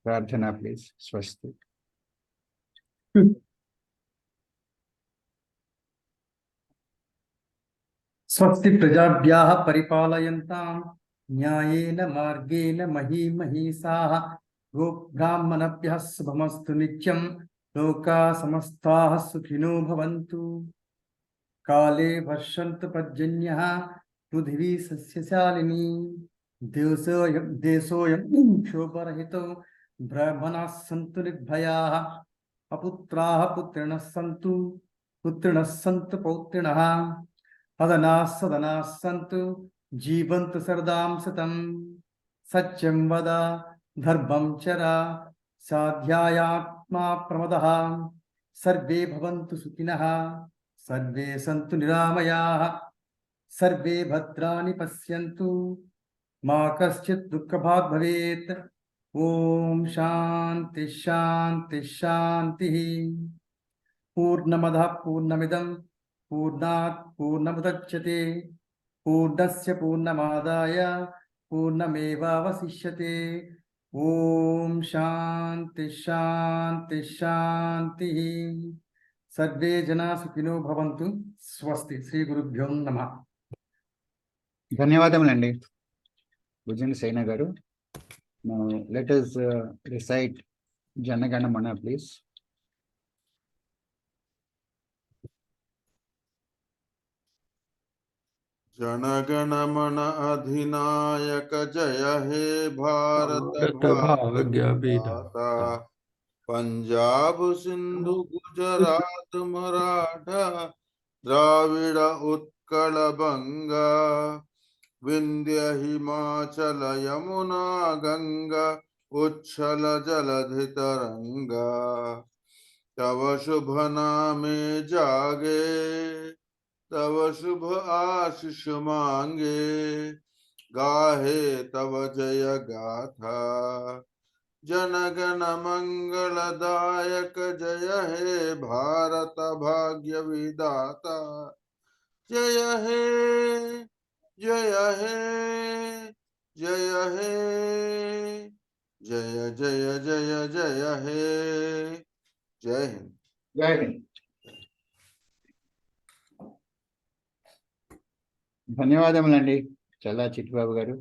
prarthana, please. Swasti. स्वस्ति प्रजाभ्याः परिपालयन्तां न्यायेन मार्गेण मही महिषाः गोब्राह्मणभ्यः शुभमस्तु नित्यं लोकाः समस्ताः सुखिनो भवन्तु काले वर्षन्तु पर्जन्यः पृथिवी सस्यशालिनी देशोऽयं क्षोभरहितो ब्राह्मणाः सन्तु निर्भयाः अपुत्राः पुत्रिणः सन्तु पौत्रिणः अदनाः सदनाः सन्तु जीवन्तु सरदां शतं सत्यं वद धर्मं चर साध्यायात्मा प्रमदः सर्वे भवन्तु सुखिनः सर्वे सन्तु निरामयाः सर्वे भद्राणि पश्यन्तु मा कश्चित् दुःखभाग् भवेत् ॐ शान्ति शान्ति शान्तिः पूर्णमदः पूर्णमिदं पूर्णात् पूर्णमुदच्यते पूर्णस्य पूर्णमादाय पूर्णमेवावशिष्यते ॐ शान्ति शान्ति शान्तिः सर्वे जना सुखिनो भवन्तु स्वस्ति श्री गुरुभ्यो नमः ధన్యవాదములండి భుజంగ సైన గారు. Now let us recite Janagana Mana, please. जनगण मन अधिनायक जय हे भारत भाग्य विधाता पंजाब सिंधु गुजरात मराठा द्राविड़ उत्कल बंगा विंध्य हिमाचल यमुना गंगा उच्छल जलधि तरंगा तव शुभ नामे जागे तव शुभ आशीष मांगे गाहे तव जय गाथा जनगण मंगलदायक जय हे भारत भाग्य विधाता जय हे जय हे जय हे जय जय जय जय हे जय हिंद. जय हिंद. ధన్యవాదములండి. చల్లా చిట్టిబాబు గారు.